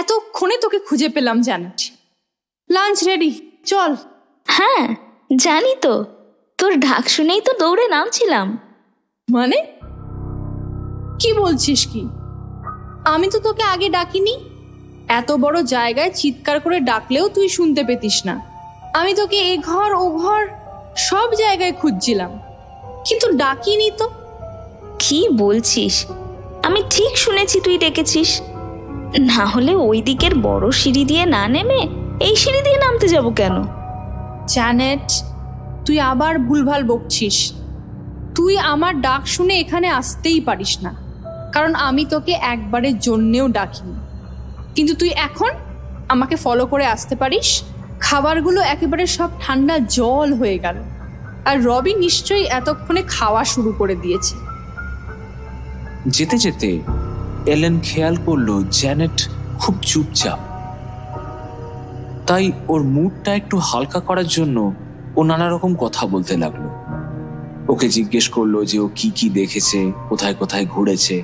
এতক্ষণে তোকে খুঁজে পেলাম জ্যানেট। লাঞ্চ রেডি, চল। হ্যাঁ জানি তো, তোর ডাক শুনেই তো দৌড়ে নামছিলাম। মানে কি বলছিস কি? আমি তো তোকে আগে ডাকিনি। এত বড় জায়গায় চিৎকার করে ডাকলেও তুই শুনতে পেতিস না। আমি তোকে এ ঘর ও ঘর সব জায়গায় খুঁজছিলাম, কিন্তু ডাকিনি তো। কি বলছিস? আমি ঠিক শুনেছি তুই ডেকেছিস। না হলে ওই দিকের বড় সিঁড়ি দিয়ে না নেমে এই সিঁড়ি দিয়ে নামতে যাব কেন? জ্যানেট, তুই আবার ভুলভাল বকছিস। তুই আমার ডাক শুনে এখানে আসতেই পারিস না, কারণ আমি তোকে একবারের জন্যেও ডাকিনি। কিন্তু তুই এখন আমাকে ফলো করে আসতে পারিস। খাবারগুলো একেবারে সব ঠান্ডা জল হয়ে গেল, আর রবি নিশ্চয়ই এতক্ষণে খাওয়া শুরু করে দিয়েছে। যেতে যেতে এলেন খেয়াল করলো জ্যানেট খুব চুপচাপ। তাই ওর মুডটা একটু হালকা করার জন্য ও নানা রকম কথা বলতে লাগলো। ওকে জিজ্ঞেস করলো যে ও কি কি দেখেছে, কোথায় কোথায় ঘুরেছে।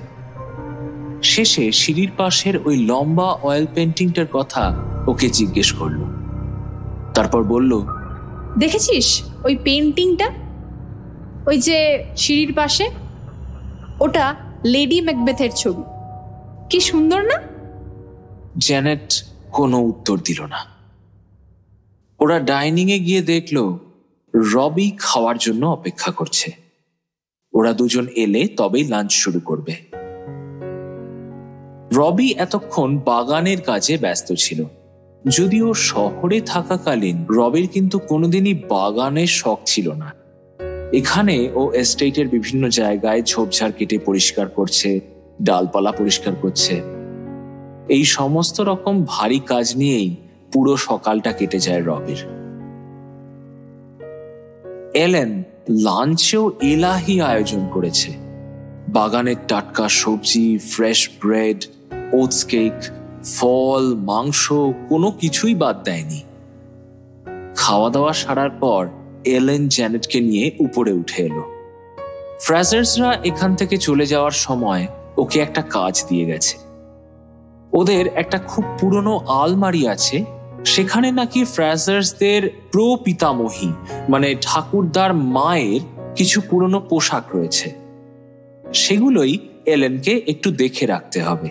শেষে সিঁড়ির পাশের ওই লম্বা অয়েল পেন্টিংটার কথা ওকে জিজ্ঞেস করলো। তারপর বলল, দেখেছিস ওই পেন্টিংটা, ওই যে সিঁড়ির পাশে? ওটা লেডি ম্যাকবেথের ছবি। কি সুন্দর না? জ্যানেট কোনো উত্তর দিল না। ওরা ডাইনিং এ গিয়ে দেখলো রবি খাওয়ার জন্য অপেক্ষা করছে। ওরা দুজন এলে তবেই লাঞ্চ শুরু করবে। রবি এতক্ষণ বাগানের কাজে ব্যস্ত ছিল। যদিও শহরে থাকাকালীন রবির কিন্তু কোনোদিনই বাগানের শখ ছিল না। এখানে ও এস্টেটের বিভিন্ন জায়গায় ঝোপঝাড় কেটে পরিষ্কার করছে, ডালপালা পরিষ্কার করছে। এই সমস্ত রকম ভারী কাজ নিয়েই পুরো সকালটা কেটে যায় রবির। এলেন লাঞ্চেও এলাহি আয়োজন করেছে। বাগানের টাটকা সবজি, ফ্রেশ ব্রেড, ওটস কেক, ফল, মাংস, কোনো কিছুই বাদ দেয়নি। খাওয়া দাওয়া সারার পর এলেন জ্যানেটকে নিয়ে উপরে উঠে এলো। ফ্রাজার্সরা এখান থেকে চলে যাওয়ার সময় ওকে একটা কাজ দিয়ে গেছে। ওদের একটা খুব পুরনো আলমারি আছে, সেখানে নাকি ফ্রাজার্সদের প্রপিতামহী মানে ঠাকুরদার মায়ের কিছু পুরনো পোশাক রয়েছে। সেগুলোই এলেনকে একটু দেখে রাখতে হবে।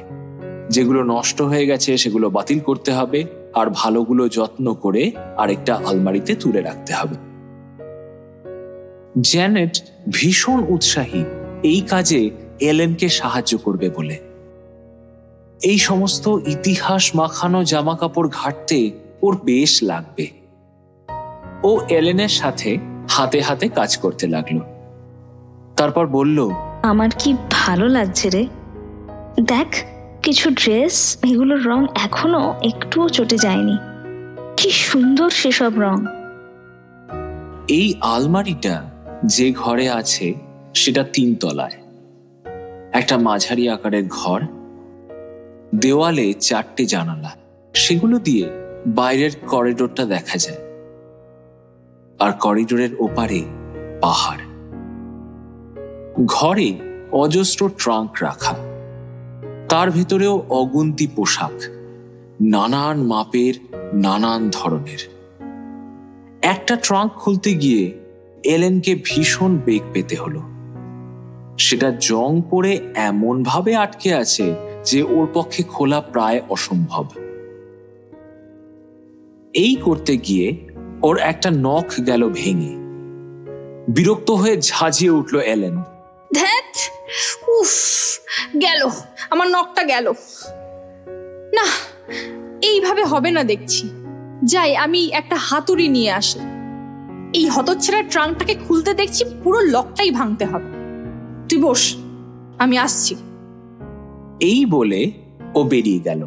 যেগুলো নষ্ট হয়ে গেছে সেগুলো বাতিল করতে হবে, আর ভালোগুলো যত্ন করে আরেকটা আলমারিতে তুলে রাখতে হবে। জ্যানেট ভীষণ উৎসাহী এই কাজে এলেনকে সাহায্য করবে বলে। এই সমস্ত ইতিহাস মাখানো জামা কাপড় ঘাটতে ওর বেশ লাগবে। ও এলেনের সাথে হাতে হাতে কাজ করতে লাগলো। তারপর বলল, আমার কি ভালো লাগছে রে। দেখ, কিছু ড্রেস, এগুলোর রং এখনো একটুও চটে যায়নি। কি সুন্দর সেসব রং। এই আলমারিটা যে ঘরে আছে সেটা 3 তলায়। একটা মাঝারি আকারের ঘর, দেওয়ালে 4টে জানালা, সেগুলো দিয়ে বাইরের করিডোরটা দেখা যায়। আর করিডোরের ওপারে পাহাড়। ঘরে অজস্র ট্রাঙ্ক রাখা, তার ভেতরেও অগুন্তি পোশাক, নানান মাপের, নানান ধরনের। একটা ট্রাঙ্ক খুলতে গিয়ে এলেনকে ভীষণ বেগ পেতে হলো। সেটা জং পড়ে এমন ভাবে আটকে আছে যে ওর পক্ষে খোলা প্রায় অসম্ভব। এই করতে গিয়ে ওর একটা নখ গেল ভেঙে। বিরক্ত হয়ে ঝাঁঝিয়ে উঠল এলেন। ধ্যাৎ, উফ, গেল আমার নখটা গেল। না, এইভাবে হবে না দেখছি। যাই, আমি একটা হাতুড়ি নিয়ে আসি। এই হতচ্ছাড়া ট্রাঙ্কটাকে খুলতে দেখছি পুরো লকটাই ভাঙতে হবে। তুই বস, আমি আসছি। এই বলে ও বেরিয়ে গেল।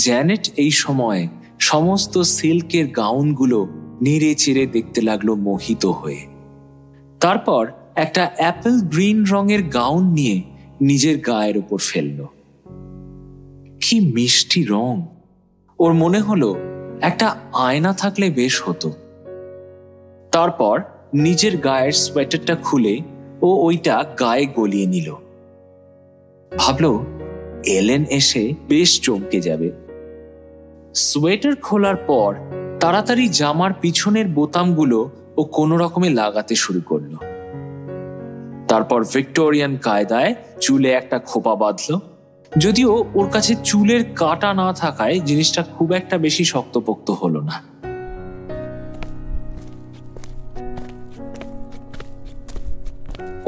জ্যানেট এই সময় সমস্ত সিল্কের গাউনগুলো নেড়ে চেড়ে দেখতে লাগলো মোহিত হয়ে। তারপর একটা অ্যাপেল গ্রিন রঙের গাউন নিয়ে নিজের গায়ের উপর ফেলল। কি মিষ্টি রং! ওর মনে হলো একটা আয়না থাকলে বেশ হতো। তারপর নিজের গায়ের সোয়েটারটা খুলে ও ওইটা গায়ে গলিয়ে নিল। ভাবলো এলেন এসে বেশ চমকে যাবে। সোয়েটার খোলার পর তাড়াতাড়ি জামার পিছনের বোতামগুলো ও কোনো রকমে লাগাতে শুরু করলো। তারপর ভিক্টোরিয়ান কায়দায় চুলে একটা খোপা বাঁধলো। যদিও ওর কাছে চুলের কাটা না থাকায় জিনিসটা খুব একটা বেশি শক্তপোক্ত হলো না।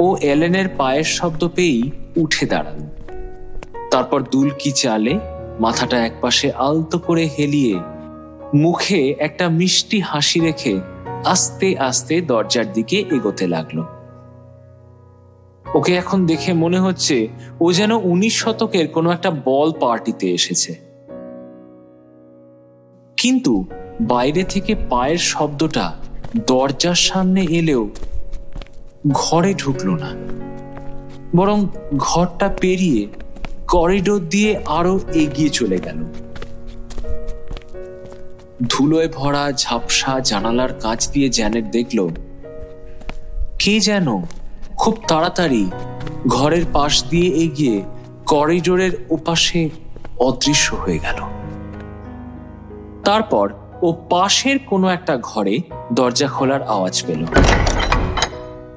ও এলেনের পায়ের শব্দ পেয়েই উঠে দাঁড়ালো। তারপর দুলকি চালে মাথাটা একপাশে আলতো করে হেলিয়ে মুখে একটা মিষ্টি হাসি রেখে আস্তে আস্তে দরজার দিকে এগোতে লাগলো। ওকে এখন দেখে মনে হচ্ছে ও যেন 19 শতকের কোনো একটা বল পার্টিতে এসেছে। কিন্তু বাইরে থেকে পায়ের শব্দটা দরজার সামনে এলেও ঘরে ঢুকলো না, বরং ঘরটা পেরিয়ে করিডোর দিয়ে আরো এগিয়ে চলে গেল। ধুলোয় ভরা ঝাপসা জানালার কাঁচ দিয়ে জ্যানেট দেখল কে যেন খুব তাড়াতাড়ি ঘরের পাশ দিয়ে এগিয়ে করিডোরের ওপাশে অদৃশ্য হয়ে গেল। তারপর ও পাশের কোনো একটা ঘরে দরজা খোলার আওয়াজ পেল,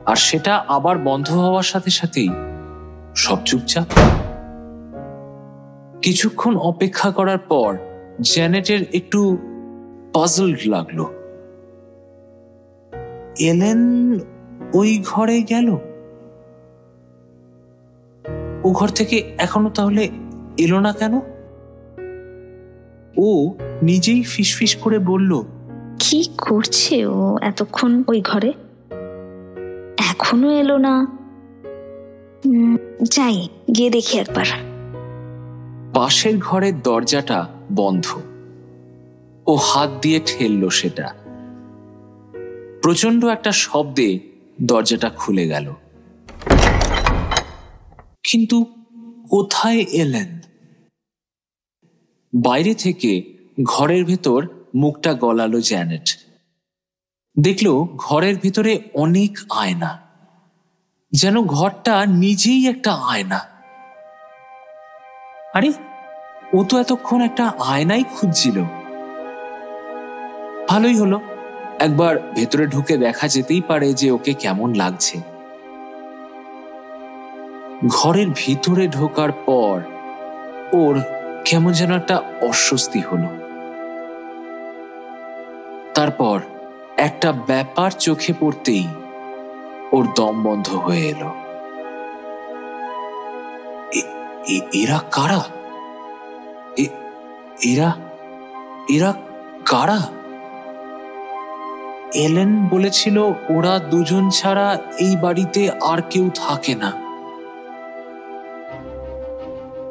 আর সেটা আবার বন্ধ হওয়ার সাথে সাথেই সব চুপচাপ। কিছুক্ষণ অপেক্ষা করার পর জ্যানেটের একটু পাজলড লাগলো। এলেন ওই ঘরে গেল? ও ঘর থেকে এখনো তাহলে এলো না কেন? ও নিজেই ফিসফিস করে বলল, কি করছে ও এতক্ষণ ওই ঘরে? এখনো এলো না। যাই, গিয়ে দেখি একবার। পাশের ঘরের দরজাটা বন্ধ। ও হাত দিয়ে ঠেললো সেটা। প্রচন্ড একটা শব্দে দরজাটা খুলে গেল। কিন্তু কোথায় এলেন? বাইরে থেকে ঘরের ভেতর মুখটা গলালো জ্যানেট। দেখলো ঘরের ভেতরে অনেক আয়না, যেন ঘরটা নিজেই একটা আয়না। আরে, ও তো এতক্ষণ একটা আয়নাই খুঁজছিল। ভালোই হলো, একবার ভেতরে ঢুকে দেখা যেতেই পারে যে ওকে কেমন লাগছে। ঘরের ভিতরে ঢোকার পর ওর কেমন যেন একটা অস্বস্তি হলো। তারপর একটা ব্যাপার চোখে পড়তেই ওর দম বন্ধ হয়ে এলো। এরা কারা? এরা কারা? এলেন বলেছিল ওরা দুজন ছাড়া এই বাড়িতে আর কেউ থাকে না।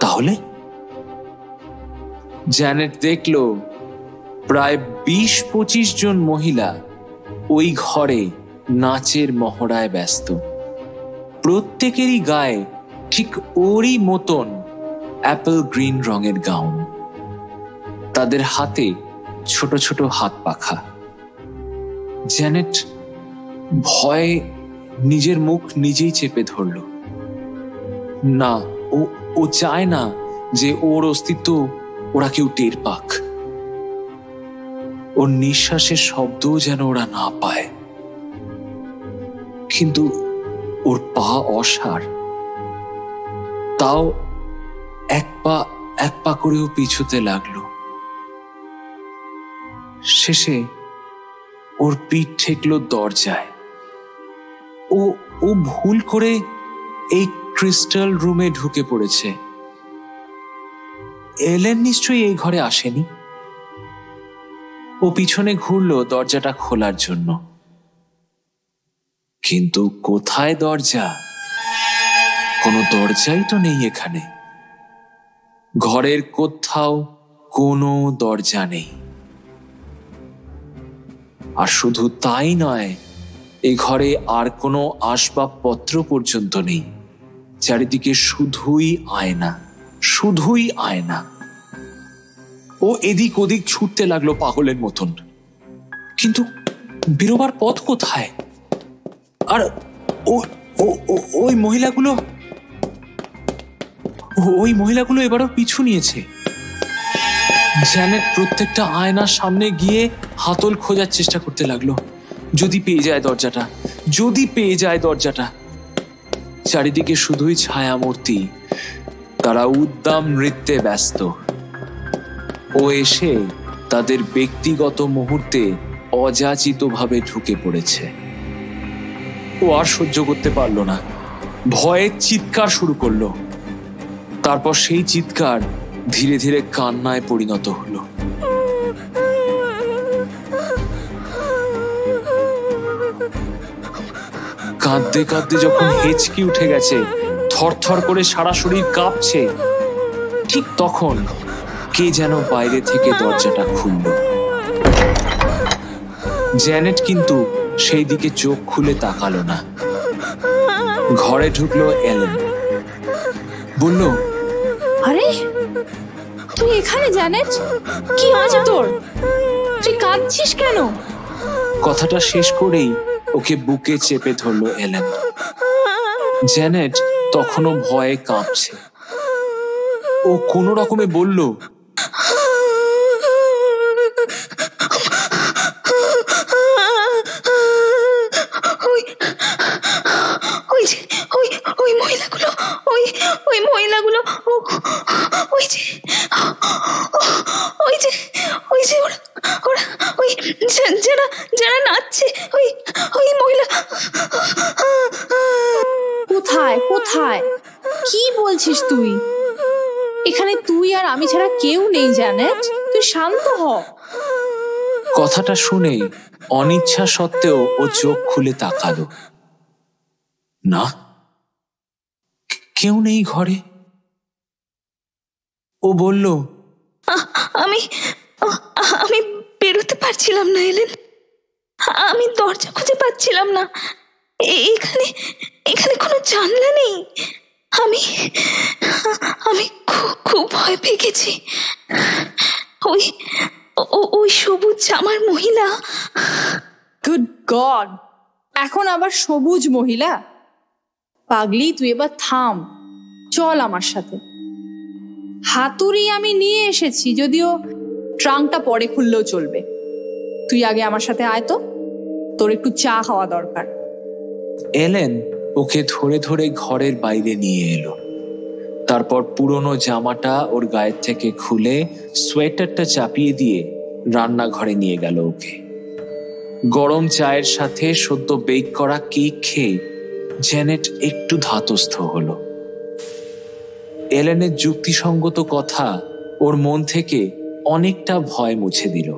তাহলে জ্যানেট দেখলো প্রায় 20-25 জন মহিলা ওই ঘরে নাচের মহড়ায় ব্যস্ত। প্রত্যেকেরই গায়ে ঠিক ওরই মতন অ্যাপল গ্রিন রঙের গাউন, তাদের হাতে ছোট ছোট হাত পাখা। জ্যানেট ভয়ে নিজের মুখ নিজেই চেপে ধরল। না, ও চায় না যে ওর অস্তিত্ব ওরা কেউ টের পাক। ওর নিঃশ্বাসের শব্দও যেন ওরা না পায়। কিন্তু ওর পা অসাড়, তাও এক পা করেও পিছুতে লাগলো। শেষে ওর পিঠ ঠেকলো দরজায়। ও ভুল করে এই ক্রিস্টাল রুমে ঢুকে পড়েছে। এলেন নিশ্চয়ই এই ঘরে আসেনি। ও পিছনে ঘুরলো দরজাটা খোলার জন্য, কিন্তু কোথায় দরজা? কোনো দরজাই তো নেই এখানে। ঘরের কোথাও কোনো দরজা নেই। আর শুধু তাই নয়, এই ঘরে আর কোনো আসবাবপত্র পর্যন্ত নেই। চারিদিকে শুধুই আয়না, শুধুই আয়না। ও এদিক ওদিক ছুটতে লাগলো পাগলের মতন, কিন্তু বেরোবার পথ কোথায়? আর ওই মহিলাগুলো এবারও পিছু নিয়েছে। জ্যানেট প্রত্যেকটা আয়নার সামনে গিয়ে হাতল খোঁজার চেষ্টা করতে লাগলো, যদি পেয়ে যায় দরজাটা, যদি পেয়ে যায় দরজাটা। চারিদিকে শুধুই ছায়ামূর্তি, তারা উদ্দাম নৃত্যে ব্যস্ত। ও এসে তাদের ব্যক্তিগত মুহূর্তে অযাচিতভাবে ঢুকে পড়েছে। ও আর সহ্য করতে পারল না, ভয়ে চিৎকার শুরু করলো। তারপর সেই চিৎকার ধীরে ধীরে কান্নায় পরিণত হলো। কাঁদতে কাঁদতে যখন হেঁচকি উঠে গেছে, থরথর করে সারা শরীর কাঁপছে, ঠিক তখন কে যেন বাইরে থেকে দরজাটা খুলল। জ্যানেট কিন্তু সেই দিকে চোখ খুলে তাকালো না। ঘরে ঢুকলো এলেন, বলল, আরে তুই এখানে জ্যানেট? কি হয়েছে তোর? তুই কাঁদছিস কেন? কথাটা শেষ করেই ওকে বুকে চেপে ধরলো এলেন। জ্যানেট তখনও ভয়ে কাঁপছে। ও কোনো রকমে বলল, যারা নাচছে, ওই মহিলা। কোথায় কোথায়? কি বলছিস তুই? এখানে তুই আর আমি ছাড়া কেউ নেই জ্যানেট, তুই শান্ত হ। কথাটা শুনেই অনিচ্ছা সত্ত্বেও ও চোখ খুলে তাকালো। না, কেউ নেই ঘরে। ও বলল, আমি বেরোতে পারছিলাম না এলেন, আমি দরজা খুঁজে পাচ্ছিলাম না। এখানে কোনো জানলা নেই। আমি খুব ভয় পেয়ে গেছি। ওই সবুজ জামার মহিলা। গুড গড, এখন আবার সবুজ মহিলা? পাগলি, তুই এবার থাম, চল আমার সাথে। হাতুড়ি আমি নিয়ে এসেছি, যদিও ট্রাঙ্কটা পরে খুললেও চলবে। তুই আগে আমার সাথে আয় তো, তোর একটু চা খাওয়া দরকার। এলেন ওকে ধরে ধরে ঘরের বাইরে নিয়ে এলো। তারপর পুরনো জামাটা ওর গায়ের থেকে খুলে সোয়েটারটা চাপিয়ে দিয়ে রান্নাঘরে নিয়ে গেল ওকে। গরম চায়ের সাথে সদ্য বেক করা কেক খেয়ে জ্যানেট একটু ধাতস্থ হলো। এলেনের যুক্তিসঙ্গত কথা ওর মন থেকে অনেকটা ভয় মুছে দিল।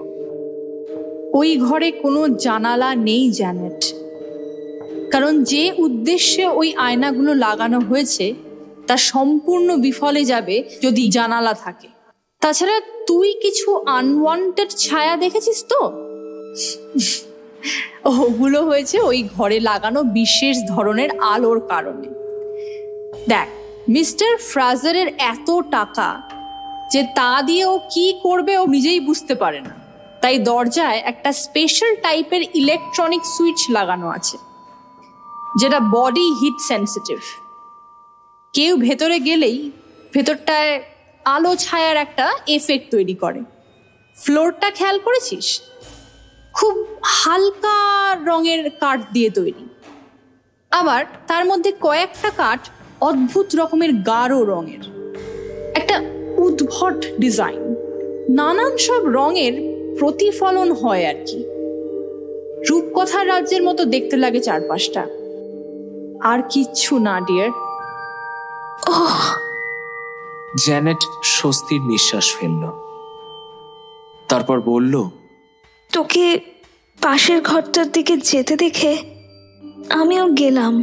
ওই ঘরে কোনো জানালা নেই জ্যানেট, কারণ যে উদ্দেশ্যে ওই আয়নাগুলো লাগানো হয়েছে তা সম্পূর্ণ বিফলে যাবে যদি জানালা থাকে। তাছাড়া তুই কিছু আনওয়ান্টেড ছায়া দেখেছিস তো? ওগুলো হয়েছে ওই ঘরে লাগানো বিশেষ ধরনের আলোর কারণে। দেখ, মিস্টার ফ্রাজারের এত টাকা যে তা দিয়ে ও কি করবে ও নিজেই বুঝতে পারে না, তাই দরজায় একটা স্পেশাল টাইপের ইলেকট্রনিক সুইচ লাগানো আছে, যেটা বডি হিট সেন্সিটিভ। কেউ ভেতরে গেলেই ভেতরটায় আলো ছায়ার একটা এফেক্ট তৈরি করে। ফ্লোরটা খেয়াল করেছিস? খুব হালকা রঙের কাঠ দিয়ে তৈরি, আবার তার মধ্যে কয়েকটা কাঠ অদ্ভুত রকমের গাঢ় রঙের, একটা উদ্ভট ডিজাইন, নানান সব রঙের প্রতিফলন হয় আর কি। রূপকথার রাজ্যের মতো দেখতে লাগে চারপাশটা। আর কিচ্ছু না ডিয়ার। জ্যানেট স্বস্তির নিঃশ্বাস ফেলল, তারপর বলল, তোকে পাশের ঘরটার দিকে যেতে দেখে আমিও গেলাম।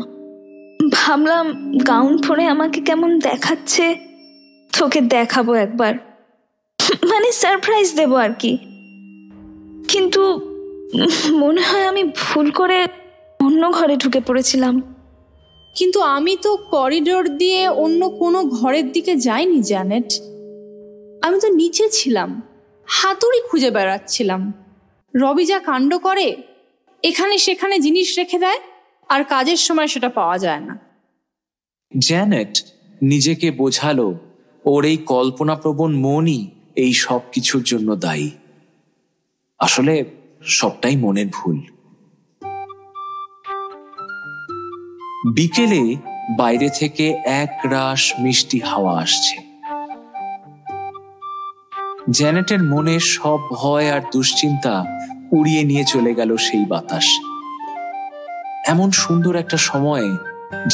ভাবলাম গাউন পরে আমাকে কেমন দেখাচ্ছে তোকে দেখাবো একবার, মানে সারপ্রাইজ দেবো আর কি। কিন্তু মনে হয় আমি ভুল করে অন্য ঘরে ঢুকে পড়েছিলাম। কিন্তু আমি তো করিডোর দিয়ে অন্য কোনো ঘরের দিকে যাইনি জ্যানেট। আমি তো নিচে ছিলাম, হাতুড়ি খুঁজে বেড়াচ্ছিলাম। রবি যা কাণ্ড করে, এখানে সেখানে জিনিস রেখে দেয় আর কাজের সময় সেটা পাওয়া যায় না। জ্যানেট নিজেকে বোঝালো ওর এই কল্পনাপ্রবণ মনই এই সব কিছুর জন্য দায়ী। আসলে সবটাই মনের ভুল। বিকেলে বাইরে থেকে এক রাশ মিষ্টি হাওয়া আসছে। জ্যানেটের মনের সব ভয় আর দুশ্চিন্তা উড়িয়ে নিয়ে চলে গেল সেই বাতাস। এমন সুন্দর একটা সময়ে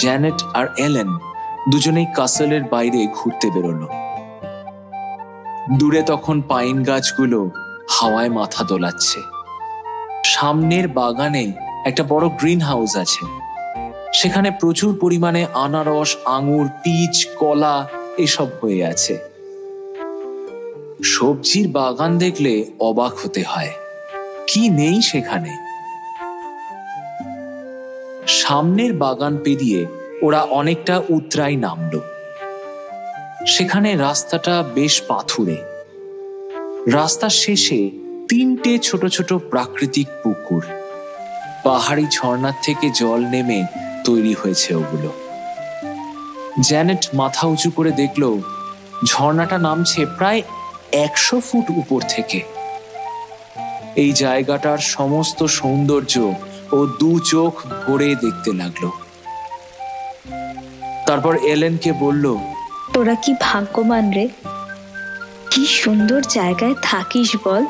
জ্যানেট আর এলেন দুজনেই কাসেলের বাইরে ঘুরতে বেরোলো। দূরে তখন পাইন গাছগুলো হাওয়ায় মাথা দোলাচ্ছে। সামনের বাগানে একটা বড় গ্রিন হাউস আছে, সেখানে প্রচুর পরিমাণে আনারস, আঙুর, পিচ, কলা এসব হয়ে আছে। সবজির বাগান দেখলে অবাক হতে হয়, কি নেই সেখানে। সামনের বাগান পেরিয়ে ওরা অনেকটা উতরাই নামলো। সেখানে রাস্তাটা বেশ পাথুরে। রাস্তার শেষে 3টে ছোট ছোট প্রাকৃতিক পুকুর, পাহাড়ি ঝর্ণার থেকে জল নেমে তৈরি হয়েছে ওগুলো। জ্যানেট মাথা উঁচু করে দেখলো ঝর্ণাটা নামছে প্রায় 100 ফুট উপর থেকে। এই জায়গাটার সমস্ত সৌন্দর্য ও 2 চোখ ভরে দেখতে লাগলো। তারপর এলেনকে বলল, তোরা কি ভাগ্যবান রে, কি সুন্দর জায়গায় থাকিস বল।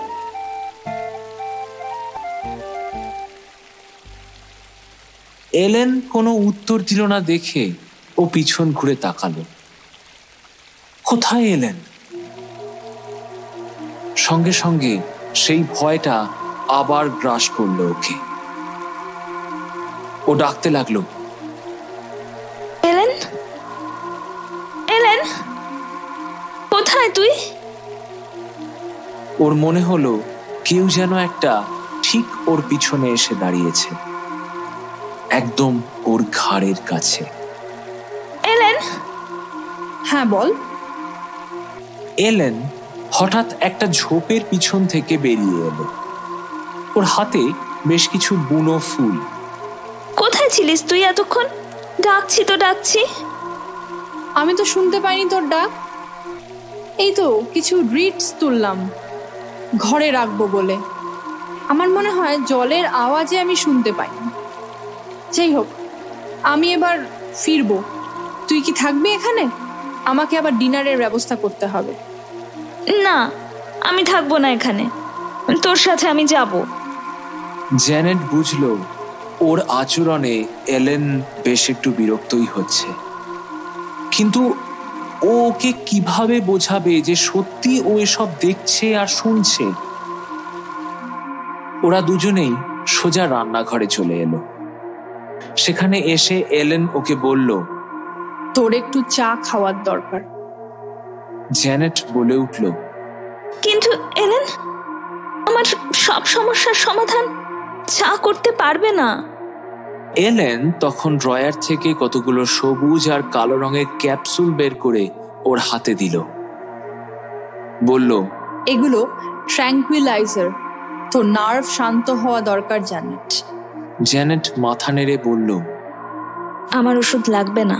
এলেন কোনো উত্তর দিল না দেখে ও পিছন ঘুরে তাকালো। কোথায় এলেন? সঙ্গে সঙ্গে সেই ভয়টা আবার গ্রাস করলো ওকে। ও ডাকতে লাগলো, এলেন, এলেন, কোথায় তুই? ওর মনে হলো কেউ যেন একটা ঠিক ওর পিছনে এসে দাঁড়িয়েছে, একদম ওর ঘাড়ের কাছে। এলেন? হ্যাঁ বল। এলেন হঠাৎ একটা ঝোপের পিছন থেকে বেরিয়ে এলো। ওর হাতে বেশ কিছু বুনো ফুল। কোথায় ছিলিস তুই এতক্ষণ? ডাকছি তো ডাকছি। আমি তো শুনতে পাইনি তোর ডাক। এই তো কিছু রিডস তুললাম ঘরে রাখবো বলে। আমার মনে হয় জলের আওয়াজে আমি শুনতে পাইনি। যাই হোক, আমি এবার ফিরবো। তুই কি থাকবি এখানে? আমাকে আবার ডিনারের ব্যবস্থা করতে হবে। না, আমি থাকবো না এখানে, তোর সাথে আমি যাব। জ্যানেট বুঝলো ওর আচরণে এলেন বেশ একটু বিরক্তই হচ্ছে, কিন্তু ও ওকে কিভাবে বোঝাবে যে সত্যি ও এসব দেখছে আর শুনছে। ওরা দুজনেই সোজা রান্নাঘরে চলে এলো। সেখানে এসে এলেন ওকে বলল, তোর একটু চা খাওয়ার দরকার। জ্যানেট বলে উঠল, কিন্তু এলেন, আমার সব সমস্যার সমাধান চা করতে পারবে না। এলেন তখন ড্রয়ার থেকে কতগুলো সবুজ আর কালো রঙের ক্যাপসুল বের করে ওর হাতে দিল। বলল, এগুলো ট্র্যাঙ্কুইলাইজার, তো নার্ভ শান্ত হওয়া দরকার জ্যানেট। জ্যানেট মাথা নেড়ে বলল, আমার ওষুধ লাগবে না,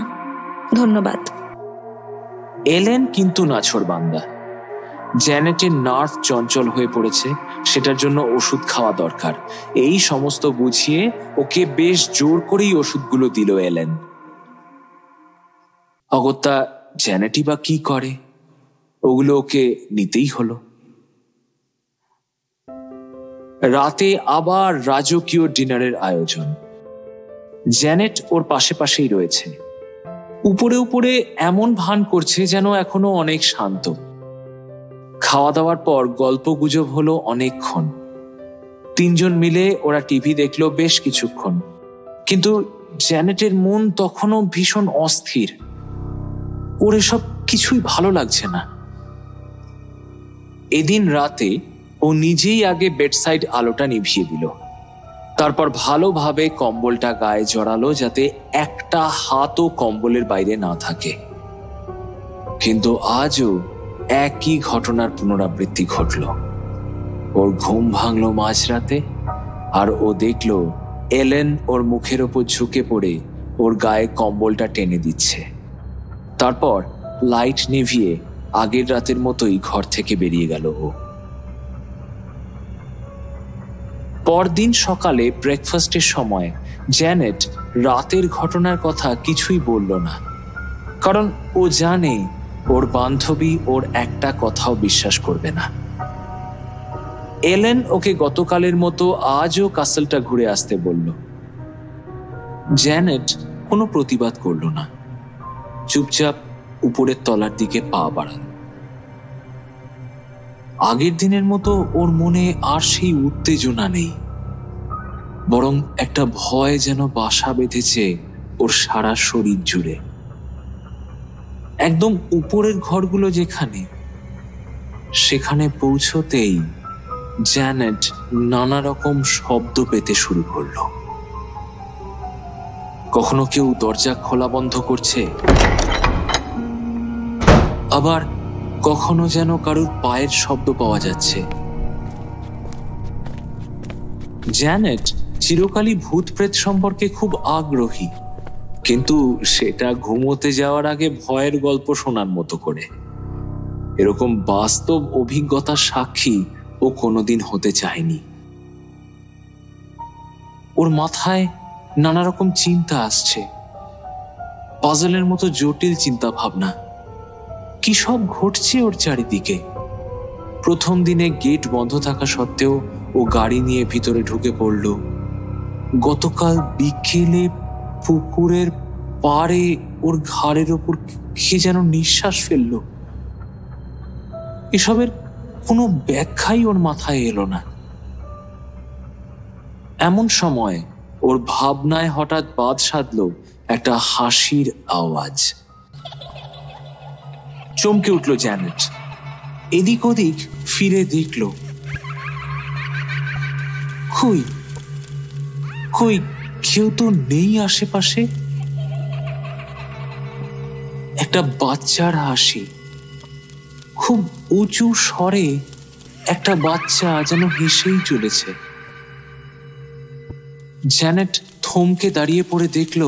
ধন্যবাদ। এলেন কিন্তু নাছোড়বান্দা। জ্যানেটের নার্ভ চঞ্চল হয়ে পড়েছে, সেটার জন্য ওষুধ খাওয়া দরকার। এই সমস্ত বুঝিয়ে ওকে বেশ জোর করেই ওষুধগুলো দিল এলেন। অগত্যা জ্যানেটই বা কি করে, ওগুলো ওকে নিতেই হলো। রাতে আবার রাজকীয় ডিনারের আয়োজন। জ্যানেট ওর পাশে পাশেই রয়েছে, উপরে উপরে এমন ভান করছে যেন এখনো অনেক শান্ত। খাওয়া দাওয়ার পর গল্প গুজব হলো অনেকক্ষণ। তিনজন মিলে ওরা টিভি দেখলো বেশ কিছুক্ষণ, কিন্তু জ্যানেটের মন তখনও ভীষণ অস্থির। ওর এসব কিছুই ভালো লাগছে না। এদিন রাতে ও নিজেই আগে বেডসাইড আলোটা নিভিয়ে দিল, তারপর ভালোভাবে কম্বলটা গায়ে জড়ালো যাতে একটা হাতও কম্বলের বাইরে না থাকে। কিন্তু আজও একই ঘটনার পুনরাবৃত্তি ঘটল। ওর ঘুম ভাঙলো মাঝরাতে, আর ও দেখল এলেন ওর মুখের ওপর ঝুঁকে পড়ে ওর গায়ে কম্বলটা টেনে দিচ্ছে। তারপর লাইট নিভিয়ে আগের রাতের মতোই ঘর থেকে বেরিয়ে গেল ও। পরদিন সকালে ব্রেকফাস্টের সময় জ্যানেট রাতের ঘটনার কথা কিছুই বলল না, কারণ ও জানে ওর বান্ধবী ওর একটা কথাও বিশ্বাস করবে না। এলেন ওকে গতকালের মতো আজও কাসেলটা ঘুরে আসতে বলল। জ্যানেট কোনো প্রতিবাদ করল না, চুপচাপ উপরের তলার দিকে পা বাড়াল। আগের দিনের মতো ওর মনে আর সেই উত্তেজনা নেই, বরং একটা ভয় যেন বাসা বেঁধেছে ওর সারা শরীর জুড়ে। একদম উপরের ঘরগুলো যেখানে, সেখানে পৌঁছতেই জ্যানেট নানা রকম শব্দ পেতে শুরু করলো। কখনো কেউ দরজা খোলা বন্ধ করছে, আবার কখনো যেন কারুর পায়ের শব্দ পাওয়া যাচ্ছে। জ্যানেট চিরকালই ভূত প্রেত সম্পর্কে খুব আগ্রহী, কিন্তু সেটা ঘুমোতে যাওয়ার আগে ভয়ের গল্প শোনার মতো করে। এরকম বাস্তব অভিজ্ঞতার সাক্ষী ও কোনোদিন হতে চায়নি। ওর মাথায় নানা রকম চিন্তা আসছে, পাজলের মতো জটিল চিন্তা ভাবনা। কি সব ঘটছে ওর চারিদিকে। প্রথম দিনে গেট বন্ধ থাকা সত্ত্বেও ও গাড়ি নিয়ে ভিতরে ঢুকে পড়ল। গতকাল বিকেলে পুকুরের পাড়ে ওর ঘাড়ের ওপর কে যেন নিঃশ্বাস ফেলল। এসবের কোনো ব্যাখ্যাই ওর মাথায় এলো না। এমন সময় ওর ভাবনায় হঠাৎ বাদ সাধল একটা হাসির আওয়াজ। চমকে উঠল জ্যানেট, এদিক ওদিক ফিরে দেখল, কই কই কেউ তো নেই আশেপাশে। একটা বাচ্চার হাসি, খুব উঁচু স্বরে একটা বাচ্চা যেন হেসেই চলেছে। জ্যানেট থমকে দাঁড়িয়ে পড়ে দেখল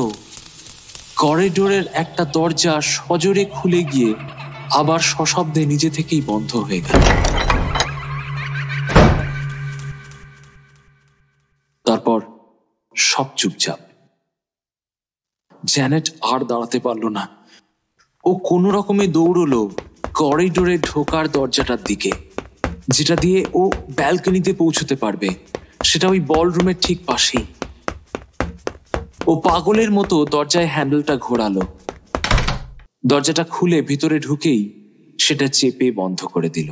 করিডোরের একটা দরজা সজোরে খুলে গিয়ে আবার সশব্দে নিজে থেকেই বন্ধ হয়ে গেল। তারপর সব চুপচাপ। জ্যানেট আর দাঁড়াতে পারল না। ও কোনো রকমে দৌড়লো করিডোরে ঢোকার দরজাটার দিকে, যেটা দিয়ে ও ব্যালকনিতে পৌঁছতে পারবে। সেটা ওই বলরুমের ঠিক পাশেই। ও পাগলের মতো দরজায় হ্যান্ডেলটা ঘোরালো। দরজাটা খুলে ভিতরে ঢুকেই সেটা চেপে বন্ধ করে দিল।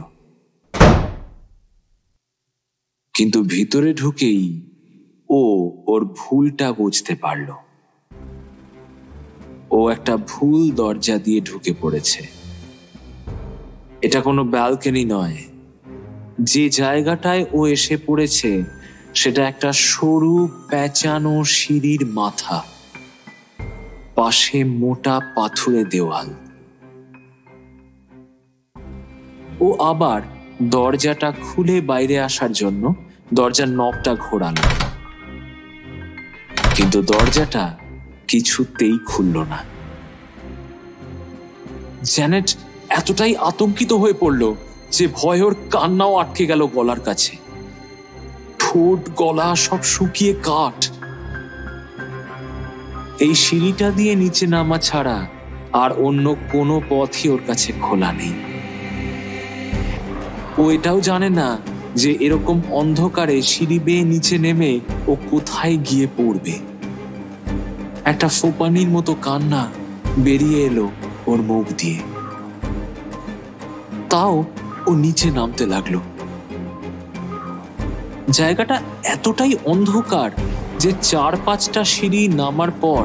কিন্তু ভিতরে ঢুকেই ও ওর ভুলটা বুঝতে পারল। ও একটা ভুল দরজা দিয়ে ঢুকে পড়েছে। এটা কোনো ব্যালকনি নয়, যে জায়গাটায় ও এসে পড়েছে সেটা একটা সরু প্যাঁচানো সিঁড়ির মাথা, পাশে মোটা পাথুরে দেওয়াল। ও আবার দরজাটা খুলে বাইরে আসার জন্য দরজার নবটা ঘোরালো, কিন্তু দরজাটা কিছুতেই খুলল না। জ্যানেট এতটাই আতঙ্কিত হয়ে পড়ল যে ভয় ওর কান্নাও আটকে গেল গলার কাছে। ঠোঁট গলা সব শুকিয়ে কাঠ। এই সিঁড়িটা দিয়ে নিচে নামা ছাড়া আর অন্য কোনো পথই ওর কাছে খোলা নেই। ও এটাও জানে না যে এরকম অন্ধকারে সিঁড়ি বেয়ে নিচে নেমে ও কোথায় গিয়ে পড়বে। একটা ফোপানির মতো কান্না বেরিয়ে এলো ওর মুখ দিয়ে। তাও ও নিচে নামতে লাগলো। জায়গাটা এতটাই অন্ধকার যে 4-5টা সিঁড়ি নামার পর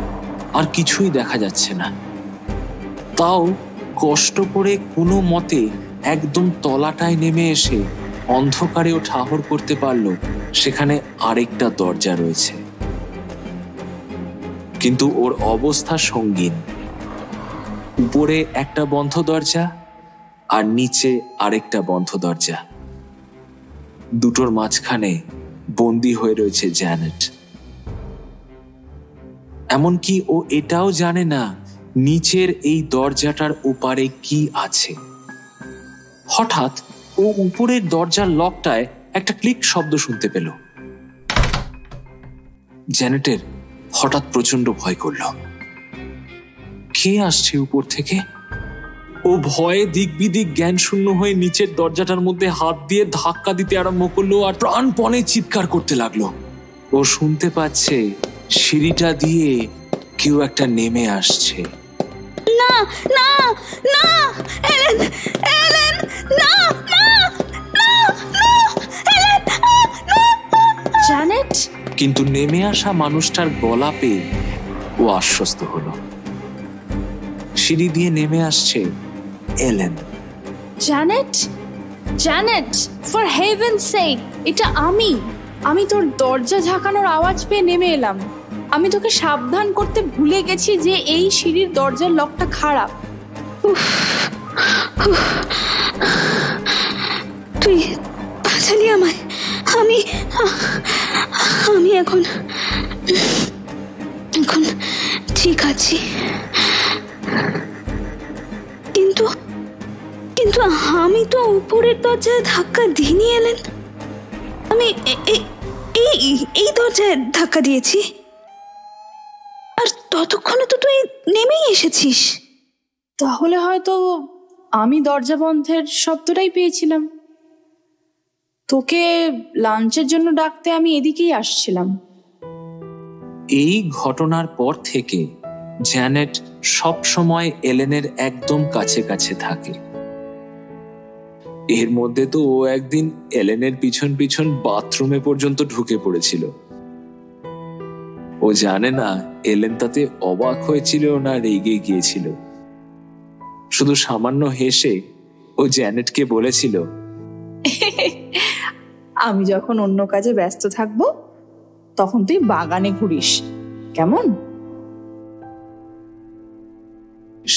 আর কিছুই দেখা যাচ্ছে না। তাও কষ্ট করে কোনো মতে একদম তলাটায় নেমে এসে অন্ধকারেও ঠাহর করতে পারল সেখানে আরেকটা দরজা রয়েছে। কিন্তু ওর অবস্থা সঙ্গীন। উপরে একটা বন্ধ দরজা আর নিচে আরেকটা বন্ধ দরজা। দুটোর মাঝখানে বন্দী হয়ে রয়েছে জ্যানেট। এমনকি ও এটাও জানে না নিচের এই দরজাটার ওপারে কি আছে। হঠাৎ ও উপরের দরজার লকটায় একটা ক্লিক শব্দ শুনতে পেল। জ্যানেটের হঠাৎ প্রচন্ড ভয় করল। কে আসছে উপর থেকে? ও ভয়ে দিক বিদিক জ্ঞান শূন্য হয়ে নিচের দরজাটার মধ্যে হাত দিয়ে ধাক্কা দিতে আরম্ভ করলো আর প্রাণপণে চিৎকার করতে লাগলো। ও শুনতে পাচ্ছে সিঁড়িটা দিয়ে কেউ একটা নেমে আসছে। না না না, এলেন এলেন, না না না না, এলেন, জ্যানেট। কিন্তু নেমে আসা মানুষটার গলা পেয়ে ও আশ্বস্ত হলো। সিঁড়ি দিয়ে নেমে আসছে এলেন। জ্যানেট, জ্যানেট, ফর হেভেন্স সেক, এটা আমি তোর দরজা ঝাঁকানোর আওয়াজ পেয়ে নেমে এলাম। আমি তোকে সাবধান করতে ভুলে গেছি যে এই সিঁড়ির দরজার লকটা খারাপ। তুই বাঁচালি আমায়। আমি আমি এখন ঠিক আছি। কিন্তু কিন্তু আমি তো উপরের দরজায় ধাক্কা দিইনি এলেন। আমি এই দরজায় ধাক্কা দিয়েছি, আর ততক্ষণে তো তুই নেমেই এসেছিস। তাহলে হয়তো আমি দরজা বন্ধের শব্দটাই পেয়েছিলাম। তোকে লাঞ্চের জন্য ডাকতে আমি এদিকেই আসছিলাম। এই ঘটনার পর থেকে জ্যানেট সব সময় এলেনের একদম কাছে কাছে থাকে। এর মধ্যে তো ও একদিন এলেনের পিছন পিছন বাথরুমে পর্যন্ত ঢুকে পড়েছিল। ও জানে না এলেন তাতে অবাক হয়েছিল না রেগে গিয়েছিল। শুধু সামান্য হেসে ও জ্যানেটকে বলেছিল, আমি যখন অন্য কাজে ব্যস্ত থাকবো তখন তুই বাগানে ঘুরিস, কেমন?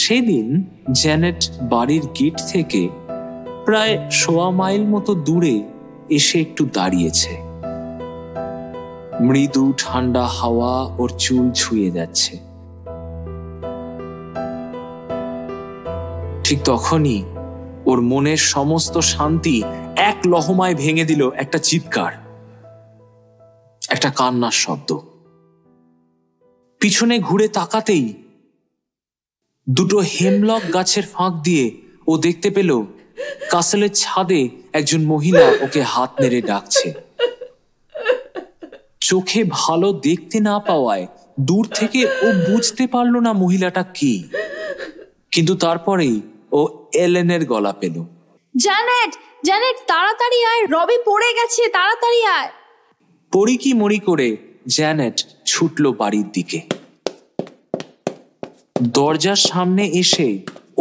সেদিন জ্যানেট বাড়ির গেট থেকে প্রায় 1.25 মাইল মতো দূরে এসে একটু দাঁড়িয়েছে। মৃদু ঠান্ডা হাওয়া ওর চুল ছুঁয়ে যাচ্ছে। ঠিক তখনই ওর মনের সমস্ত শান্তি এক লহমায় ভেঙে দিল একটা চিৎকার, একটা কান্নার শব্দ। পিছনে ঘুরে তাকাতেই দুটো হেমলক গাছের ফাঁক দিয়ে ও দেখতে পেল কাসেলের ছাদে একজন মহিলা ওকে হাত নেড়ে ডাকছে। চোখে ভালো দেখতে না পাওয়ায় দূর থেকে ও বুঝতে পারলো না মহিলাটা কি, কিন্তু তারপরেই ও এলেনের গলা পেল। জ্যানেট, জ্যানেট, তাড়াতাড়ি আয়, রবি পড়ে গেছে, তাড়াতাড়ি আয়। পড়ি কি মরি করে জ্যানেট ছুটলো বাড়ির দিকে। দরজার সামনে এসে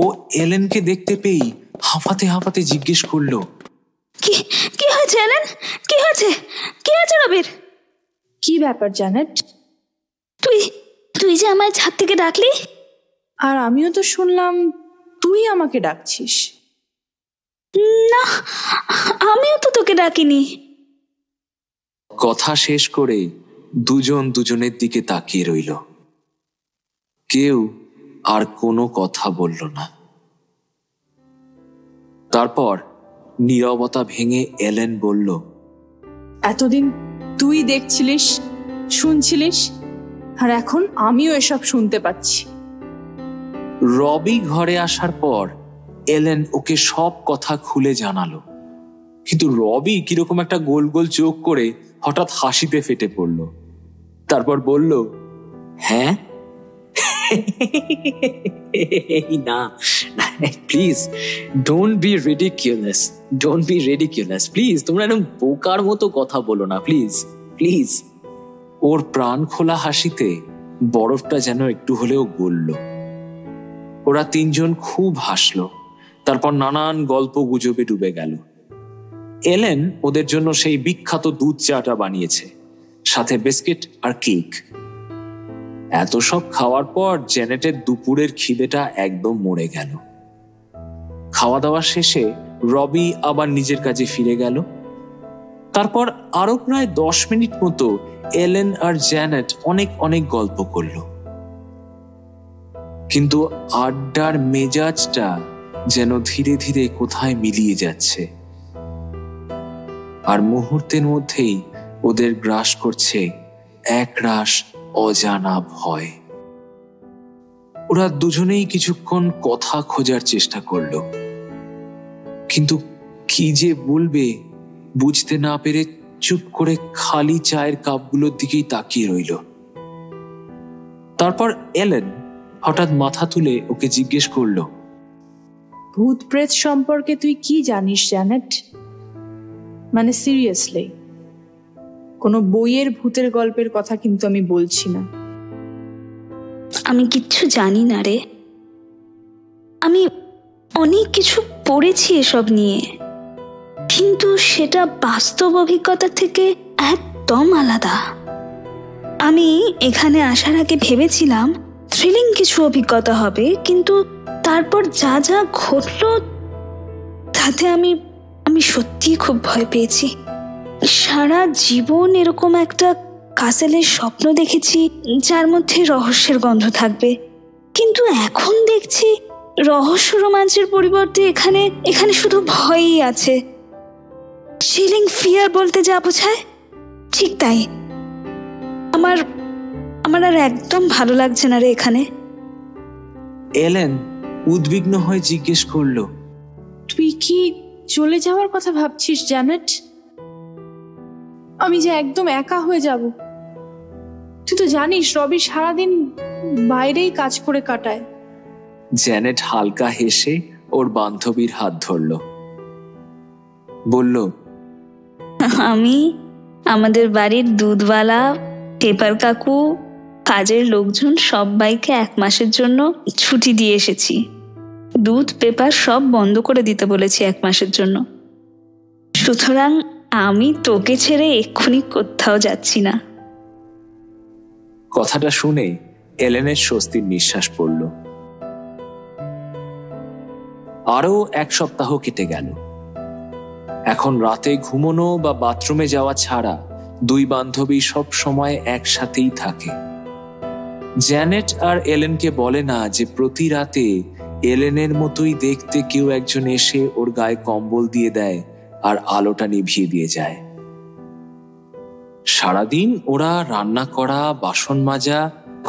ও এলেনকে দেখতে পেয়ে হাঁপাতে হাঁপাতে জিজ্ঞেস করলো, কি কি হয়েছে এলেন? কি হয়েছে? কি হয়েছে রবির? কি ব্যাপার জানেট? তুই তুই যে আমায় ছাদ থেকে ডাকলি, আর আমিও তো শুনলাম তুই আমাকে ডাকছিস। না, আমিও তো তোকে ডাকিনি। কথা শেষ করে দুজন দুজনের দিকে তাকিয়ে রইল। কেউ আর কোনো কথা বলল না। তারপর নীরবতা ভেঙে এলেন বলল, এতদিন তুই দেখছিলিস, শুনছিলিস, আর এখন আমিও এসব শুনতে পাচ্ছি। রবি ঘরে আসার পর এলেন ওকে সব কথা খুলে জানালো, কিন্তু রবি কিরকম একটা গোল গোল চোখ করে হঠাৎ হাসিতে ফেটে পড়ল। তারপর বলল, হ্যাঁ না, please don't be ridiculous, don't be ridiculous, please. তোমরা এরকম বোকার মতো কথা বলো না, প্লিজ প্লিজ। ওর প্রাণ খোলা হাসিতে বরফটা যেন একটু হলেও গলল। ওরা তিনজন খুব হাসলো। তারপর নানান গল্প গুজবে ডুবে গেল। এলেন ওদের জন্য সেই বিখ্যাত দুধ চাটা বানিয়েছে, সাথে বিস্কিট আর কেক। এত সব খাওয়ার পর জেনেটের দুপুরের খিদেটা একদম মরে গেল। খাওয়া দাওয়া শেষে রবি আবার নিজের কাজে ফিরে গেল। তারপর আরো প্রায় 10 মিনিট মতো এলেন আর জেনেট অনেক অনেক গল্প করলো, কিন্তু আড্ডার মেজাজটা যেন ধীরে ধীরে কোথায় মিলিয়ে যাচ্ছে। আর মুহূর্তের মধ্যেই ওদের গ্রাস করছে একরাশ অজানা ভয়। ওরা দুজনেই কিছুক্ষণ কথা খোঁজার চেষ্টা করলো, কিন্তু কি যে বলবে বুঝতে না পেরে চুপ করে খালি চায়ের কাপগুলোর দিকেই তাকিয়ে রইল। তারপর এলেন হঠাৎ মাথা তুলে ওকে জিজ্ঞেস করলো, ভূত প্রেত সম্পর্কে তুই কি জানিস জানেট? মানে সিরিয়াসলি, কোনো বইয়ের ভূতের গল্পের কথা কিন্তু আমি বলছি না। আমি কিচ্ছু জানি না রে। আমি অনেক কিছু পড়েছি এসব নিয়ে, কিন্তু সেটা বাস্তব অভিজ্ঞতা থেকে একদম আলাদা। আমি এখানে আসার আগে ভেবেছিলাম থ্রিলিং কিছু অভিজ্ঞতা হবে, কিন্তু তারপর যা যা ঘটলো তাতে আমি সত্যিই খুব ভয় পেয়েছি। সারা জীবন এরকম একটা কাসেলের স্বপ্ন দেখেছি যার মধ্যে রহস্যের গন্ধ থাকবে, কিন্তু এখন দেখছি রহস্য রোমাঞ্চের পরিবর্তে এখানে শুধু ভয়ই আছে। চিলিং ফিয়ার বলতে যা বোঝায় ঠিক তাই। আমার আর একদম ভালো লাগছে না রে এখানে। এলেন উদ্বিগ্ন হয়ে জিজ্ঞেস করলো, তুই কি চলে যাওয়ার কথা ভাবছিস জানেট? আমি যে একদম একা হয়ে যাব। তুই তো জানিস রবি সারাদিন বাইরেই কাজ করে কাটায়। জেনেট হালকা হেসে ওর বান্ধবীর হাত ধরল, বলল, আমি আমাদের বাড়ির দুধওয়ালা, পেপার কাকু, কাজের লোকজন সবাইকে 1 মাসের জন্য ছুটি দিয়ে এসেছি। দুধ পেপার সব বন্ধ করে দিতে বলেছি 1 মাসের জন্য। সুতরাং আমি তোকে ছেড়ে এক্ষুনি কোথাও যাচ্ছি না। কথাটা শুনে এলেনের স্বস্তির নিঃশ্বাস পড়ল। আরো 1 সপ্তাহ কেটে গেল। এখন রাতে ঘুমানো বা বাথরুমে যাওয়া ছাড়া 2 বান্ধবী সব সময় একসাথেই থাকে। জ্যানেট আর এলেনকে বলে না যে প্রতি রাতে এলেনের মতোই দেখতে কেউ একজন এসে ওর গায়ে কম্বল দিয়ে দেয় আর আলোটা নিভিয়ে দিয়ে যায়। সারাদিন ওরা রান্না করা, বাসন মাজা,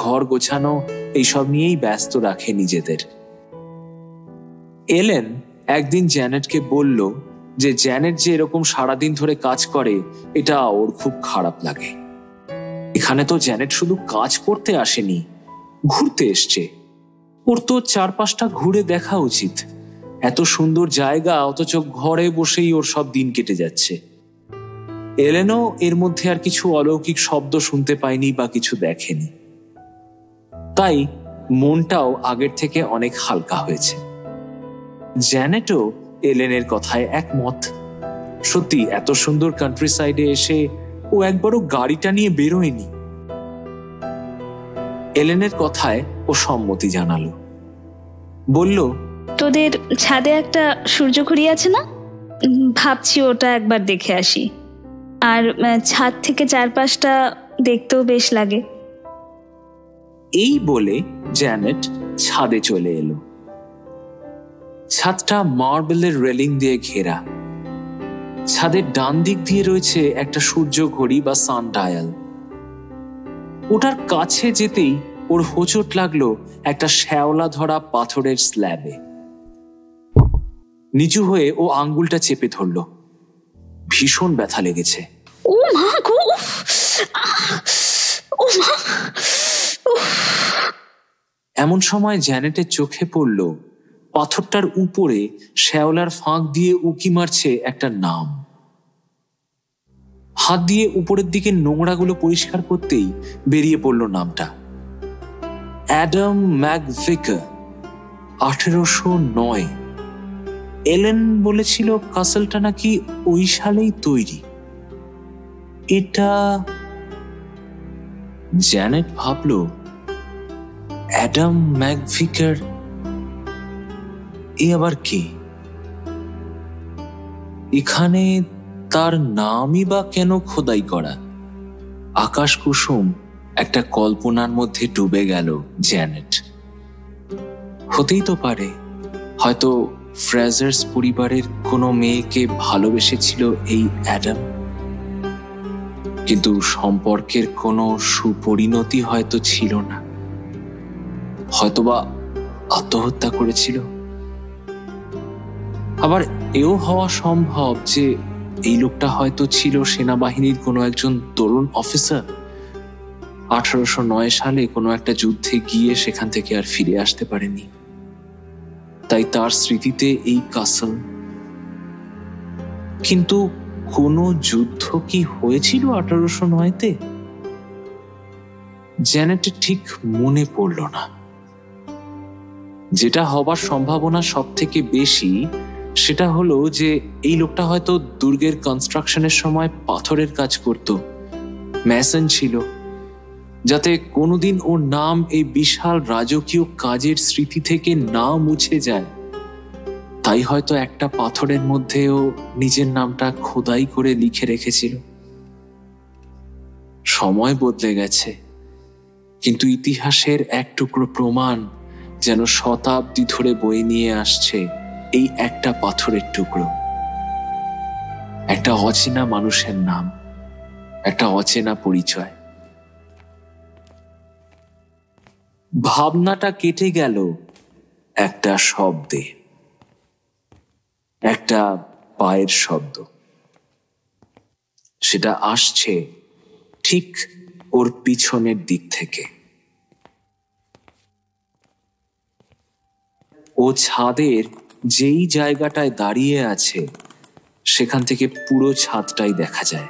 ঘর গোছানো এইসব নিয়েই ব্যস্ত রাখে নিজেদের। এলেন একদিন জ্যানেটকে বলল যে জ্যানেট যে এরকম সারাদিন ধরে কাজ করে এটা ওর খুব খারাপ লাগে। এখানে তো জ্যানেট শুধু কাজ করতে আসেনি, ঘুরতে এসছে। ওর তো চারপাশটা ঘুরে দেখা উচিত। এত সুন্দর জায়গা, অথচ ঘরে বসেই ওর সব দিন কেটে যাচ্ছে। এলেনও এর মধ্যে আর কিছু অলৌকিক শব্দ শুনতে পায়নি বা কিছু দেখেনি, তাই মনটাও আগের থেকে অনেক হালকা হয়েছে। জ্যানেটও এলেনের কথায় একমত। সত্যি এত সুন্দর কান্ট্রি সাইডে এসে ও একবারও গাড়িটা নিয়ে বেরোয়নি। এলেনের কথায় ও সম্মতি জানালো, বলল, তোদের ছাদে একটা সূর্যঘড়ি আছে না, ভাবছি ওটা একবার দেখে আসি। আর ছাদ থেকে চারপাশটা দেখতেও বেশ লাগে। এই বলে জ্যানেট ছাদে চলে এলো। ছাদটা মার্বেলের রেলিং দিয়ে ঘেরা। ছাদের ডান দিক দিয়ে রয়েছে একটা সূর্য ঘড়ি বা সানডায়াল। ওটার কাছে যেতেই ওর হোঁচট লাগলো একটা শ্যাওলা ধরা পাথরের স্ল্যাবে। নিচু হয়ে ও আঙ্গুলটা চেপে ধরল। ভীষণ ব্যথা লেগেছে। ও মা গো, ও মা। এমন সময় জ্যানেটের চোখে পড়ল পাথরটার উপরে শ্যাওলার ফাঁক দিয়ে উকি মারছে একটা নাম। হাত দিয়ে উপরের দিকে নোংরাগুলো পরিষ্কার করতেই বেরিয়ে পড়ল নামটা, অ্যাডাম ম্যাকভিকার, 1809। এলেন বলেছিল কাসলটা নাকি ওই সালেই তৈরি। এটা জ্যানেট ভাবল, অ্যাডাম ম্যাকভিকার এ আবার কে? এখানে তার নামই বা কেন খোদাই করা? আকাশ কুসুম একটা কল্পনার মধ্যে ডুবে গেল জ্যানেট। হতেই তো পারে হয়তো ফ্রেজার্স পরিবারের কোনো মেয়েকে ভালোবেসেছিল এই অ্যাডাম, কিন্তু সম্পর্কের কোনো সুপরিণতি হয়তো ছিল না, হয়তোবা আত্মহত্যা করেছিল। আবার এও হওয়া সম্ভব যে এই লোকটা হয়তো ছিল সেনাবাহিনীর কোনো একজন তরুণ অফিসার। 1809 সালে কোনো একটা যুদ্ধে গিয়ে সেখান থেকে আর ফিরে আসতে পারেনি, তাই তার স্মৃতিতে এই কাসল। কিন্তু কোনো যুদ্ধ কি হয়েছিল 1809-তে? জ্যানেটের ঠিক মনে পড়ল না। যেটা হবার সম্ভাবনা সব থেকে বেশি সেটা হলো যে এই লোকটা হয়তো দুর্গের কনস্ট্রাকশনের সময় পাথরের কাজ করত, ম্যাসন ছিল, যাতে কোনোদিন ওর নাম এই বিশাল রাজকীয় কাজের স্মৃতি থেকে না মুছে যায়। তাই হয়তো একটা পাথরের মধ্যেও নিজের নামটা খোদাই করে লিখে রেখেছিল। সময় বদলে গেছে, কিন্তু ইতিহাসের এক টুকরো প্রমাণ যেন শতাব্দী ধরে বয়ে নিয়ে আসছে এই একটা পাথরের টুকরো। একটা অচেনা মানুষের নাম, একটা অচেনা পরিচয়। ভাবনাটা কেটে গেল একটা শব্দে, একটা পায়ের শব্দ। সেটা আসছে ঠিক ওর পিছনের দিক থেকে। ও ছাদের যেই জায়গাটায় দাঁড়িয়ে আছে সেখান থেকে পুরো ছাদটাই দেখা যায়।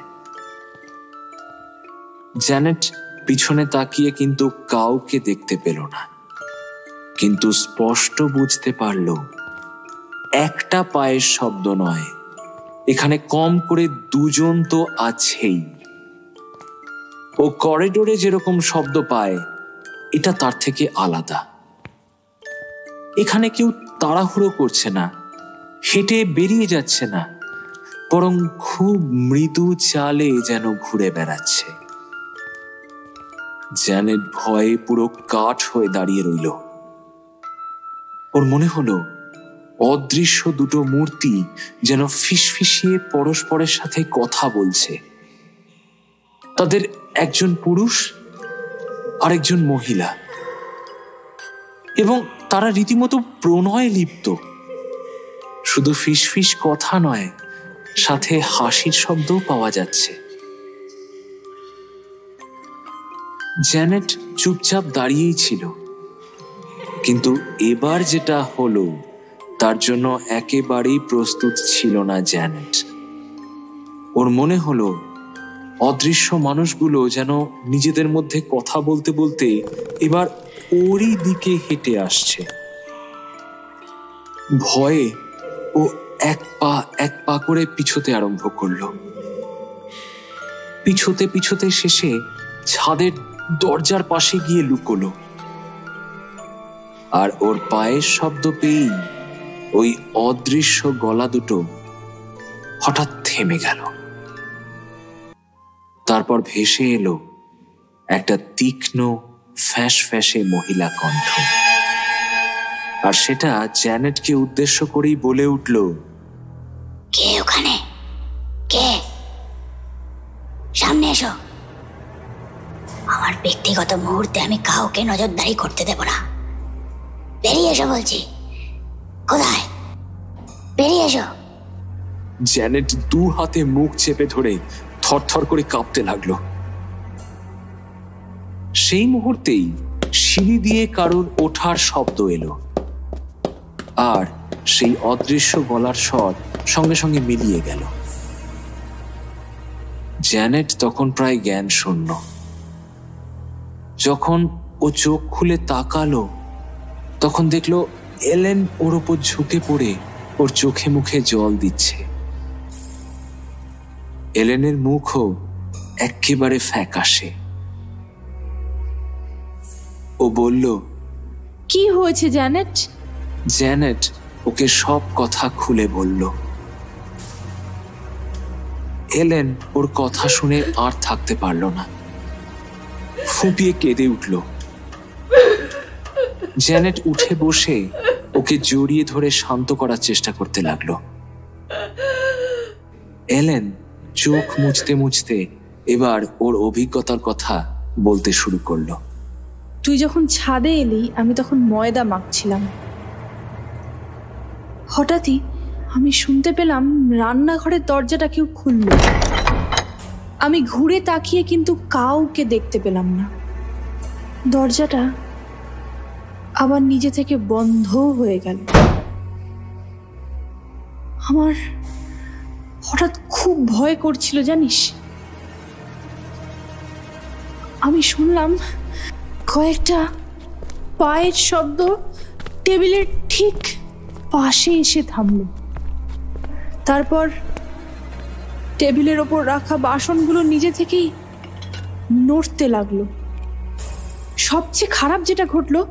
জ্যানেট পিছনে তাকিয়ে কিন্তু কাউকে দেখতে পেল না, কিন্তু স্পষ্ট বুঝতে পারল একটা পায়ের শব্দ নয়, এখানে কম করে দুজন তো আছেই। ও করিডোরে যেরকম শব্দ পায় এটা তার থেকে আলাদা। এখানে কেউ তাড়াহুড়ো করছে না, হেঁটে বেরিয়ে যাচ্ছে না, বরং খুব মৃদু চালে যেন ঘুরে বেড়াচ্ছে। জ্যানেট ভয়ে পুরো কাঠ হয়ে দাঁড়িয়ে রইল। ওর মনে হলো অদৃশ্য দুটো মূর্তি যেন ফিসফিসিয়ে পরস্পরের সাথে কথা বলছে। তাদের একজন পুরুষ আর একজন মহিলা, এবং তারা রীতিমতো প্রণয়ে লিপ্ত। শুধু ফিসফিস কথা নয়, সাথে হাসির শব্দও পাওয়া যাচ্ছে। জ্যানেট চুপচাপ দাঁড়িয়েই ছিল, কিন্তু এবার যেটা হলো তার জন্য একেবারেই প্রস্তুত ছিল না জ্যানেট। ওর মনে হলো অদৃশ্য মানুষগুলো যেন নিজেদের মধ্যে কথা বলতে বলতে এবার ওরই দিকে হেঁটে আসছে। ভয়ে ও এক পা করে পিছোতে আরম্ভ করলো। পিছোতে শেষে ছাদের দরজার পাশে গিয়ে লুকোলো। আর ওর পায়ের শব্দ পেয়েই ওই অদৃশ্য গলা দুটো হঠাৎ থেমে গেল। তারপর ভেসে এলো একটা তীক্ষ্ণ ফ্যাঁসে মহিলা কণ্ঠ, আর সেটা জ্যানেটকে উদ্দেশ্য করেই বলে উঠল, কে ওখানে? কে? সামনে এসো। আমার ব্যক্তিগত মুহূর্তে আমি কাউকে নজরদারি করতে দেব না। বেরিয়ে এসো বলছি। কোথায়? বেরিয়ে এসো। জ্যানেট দু হাতে মুখ চেপে ধরে থরথর করে কাঁপতে লাগলো। সেই মুহূর্তেই সিঁড়ি দিয়ে কারোর ওঠার শব্দ এলো, আর সেই অদৃশ্য গলার স্বর সঙ্গে সঙ্গে মিলিয়ে গেল। জ্যানেট তখন প্রায় জ্ঞান শূন্য। যখন ও চোখ খুলে তাকালো তখন দেখলো এলেন ওর ওপর ঝুঁকে পড়ে ওর চোখে মুখে জল দিচ্ছে। এলেনের মুখও একেবারে ফ্যাকাশে। ও বলল, কি হয়েছে জ্যানেট? জ্যানেট ওকে সব কথা খুলে বলল। এলেন ওর কথা শুনে আর থাকতে পারল না, ফুঁপিয়ে কেঁদে উঠল। জ্যানেট উঠে বসে ওকে জড়িয়ে ধরে শান্ত করার চেষ্টা করতে লাগলো। এলেন চোখ মুছতে মুছতে এবার ওর অভিজ্ঞতার কথা বলতে শুরু করলো। তুই যখন ছাদে এলি আমি তখন ময়দা মাখছিলাম। হঠাৎই আমি শুনতে পেলাম রান্নাঘরের দরজাটা কেউ খুলল। আমি ঘুরে তাকিয়ে কিন্তু কাউকে দেখতে পেলাম না। দরজাটা আবার নিজে থেকে বন্ধ হয়ে গেল। আমার হঠাৎ খুব ভয় করছিল জানিস। আমি শুনলাম কয়েকটা পায়ের শব্দ টেবিলের ঠিক পাশে এসে থামল। তারপর টেবিলের ওপর রাখা বাসনগুলো নিজে থেকেই নড়তে লাগলো। সবচেয়ে খারাপ যেটা ঘটলো,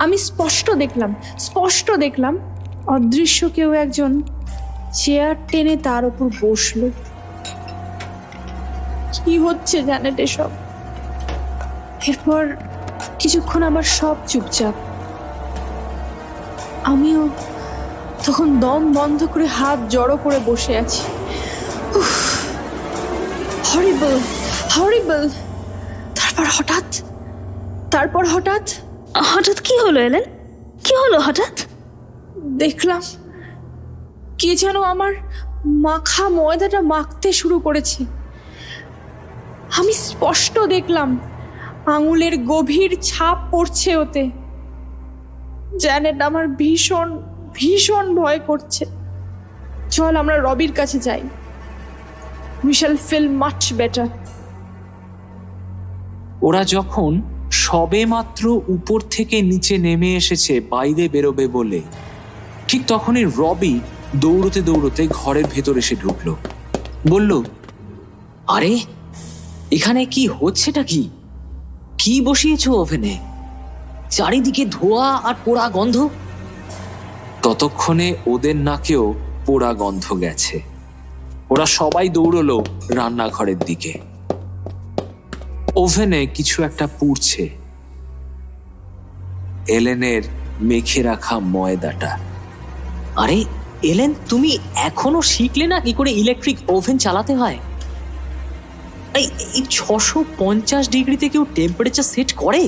আমি স্পষ্ট দেখলাম অদৃশ্য কেউ একজন চেয়ার টেনে তার উপর বসলো। কি হচ্ছে জানেন এসব? এরপর কিছুক্ষণ আবার সব চুপচাপ। আমিও তখন দম বন্ধ করে হাত জড়ো করে বসে আছি। হরিবল হরিবল। তারপর হঠাৎ কি হলো এলেন? কি হলো হঠাৎ? দেখলাম কে যেন আমার মাখা ময়দাটা মাখতে শুরু করেছে। আমি স্পষ্ট দেখলাম আঙুলের গভীর ছাপ পড়ছে ওতে। জ্যানেট আমার ভীষণ ভীষণ ভয় করছে। চল আমরা রবির কাছে যাই। We shall feel much better. ওরা যখন সবে মাত্র উপর থেকে নিচে নেমে এসেছে বাইরে বেরোবে বলে, ঠিক তখনই রবি দৌড়তে ঘরের ভেতর এসে ঢুকলো। বলল, আরে এখানে কি হচ্ছেটা? কি বসিয়েছো ওভেনে? চারিদিকে ধোঁয়া আর পোড়া গন্ধ। ততক্ষণে ওদের নাকেও পোড়া গন্ধ গেছে। ওরা সবাই দৌড়লো রান্নাঘরের দিকে। ওভেনে কিছু একটা পুড়ছে, এলেনের মেখে রাখা ময়দাটা। আরে এলেন, তুমি এখনো শিখলে না কি করে ইলেকট্রিক ওভেন চালাতে হয়? এই 650 ডিগ্রিতে কেউ টেম্পারেচার সেট করে?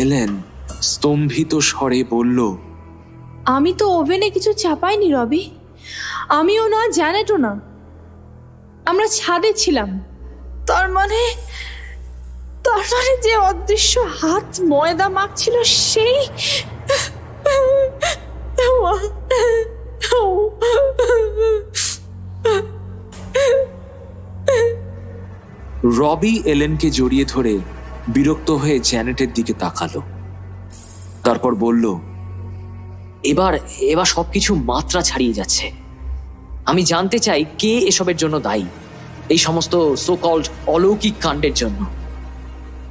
এলেন স্তম্ভিত স্বরে বলল, আমি তো ওভেনে কিছু চাপাইনি রবি। আমিও না, জ্যানেটও না। আমরা ছাদে ছিলাম। তার মানে যে অদৃশ্য হাত ময়দা মাখছিল সেই রবি এলেনকে জড়িয়ে ধরে বিরক্ত হয়ে জ্যানেটের দিকে তাকালো। তারপর বলল, এবার এবার সবকিছু মাত্রা ছাড়িয়ে যাচ্ছে। আমি জানতে চাই কে এসবের জন্য দায়ী, এই সমস্ত সো কল্ড অলৌকিক কাণ্ডের জন্য।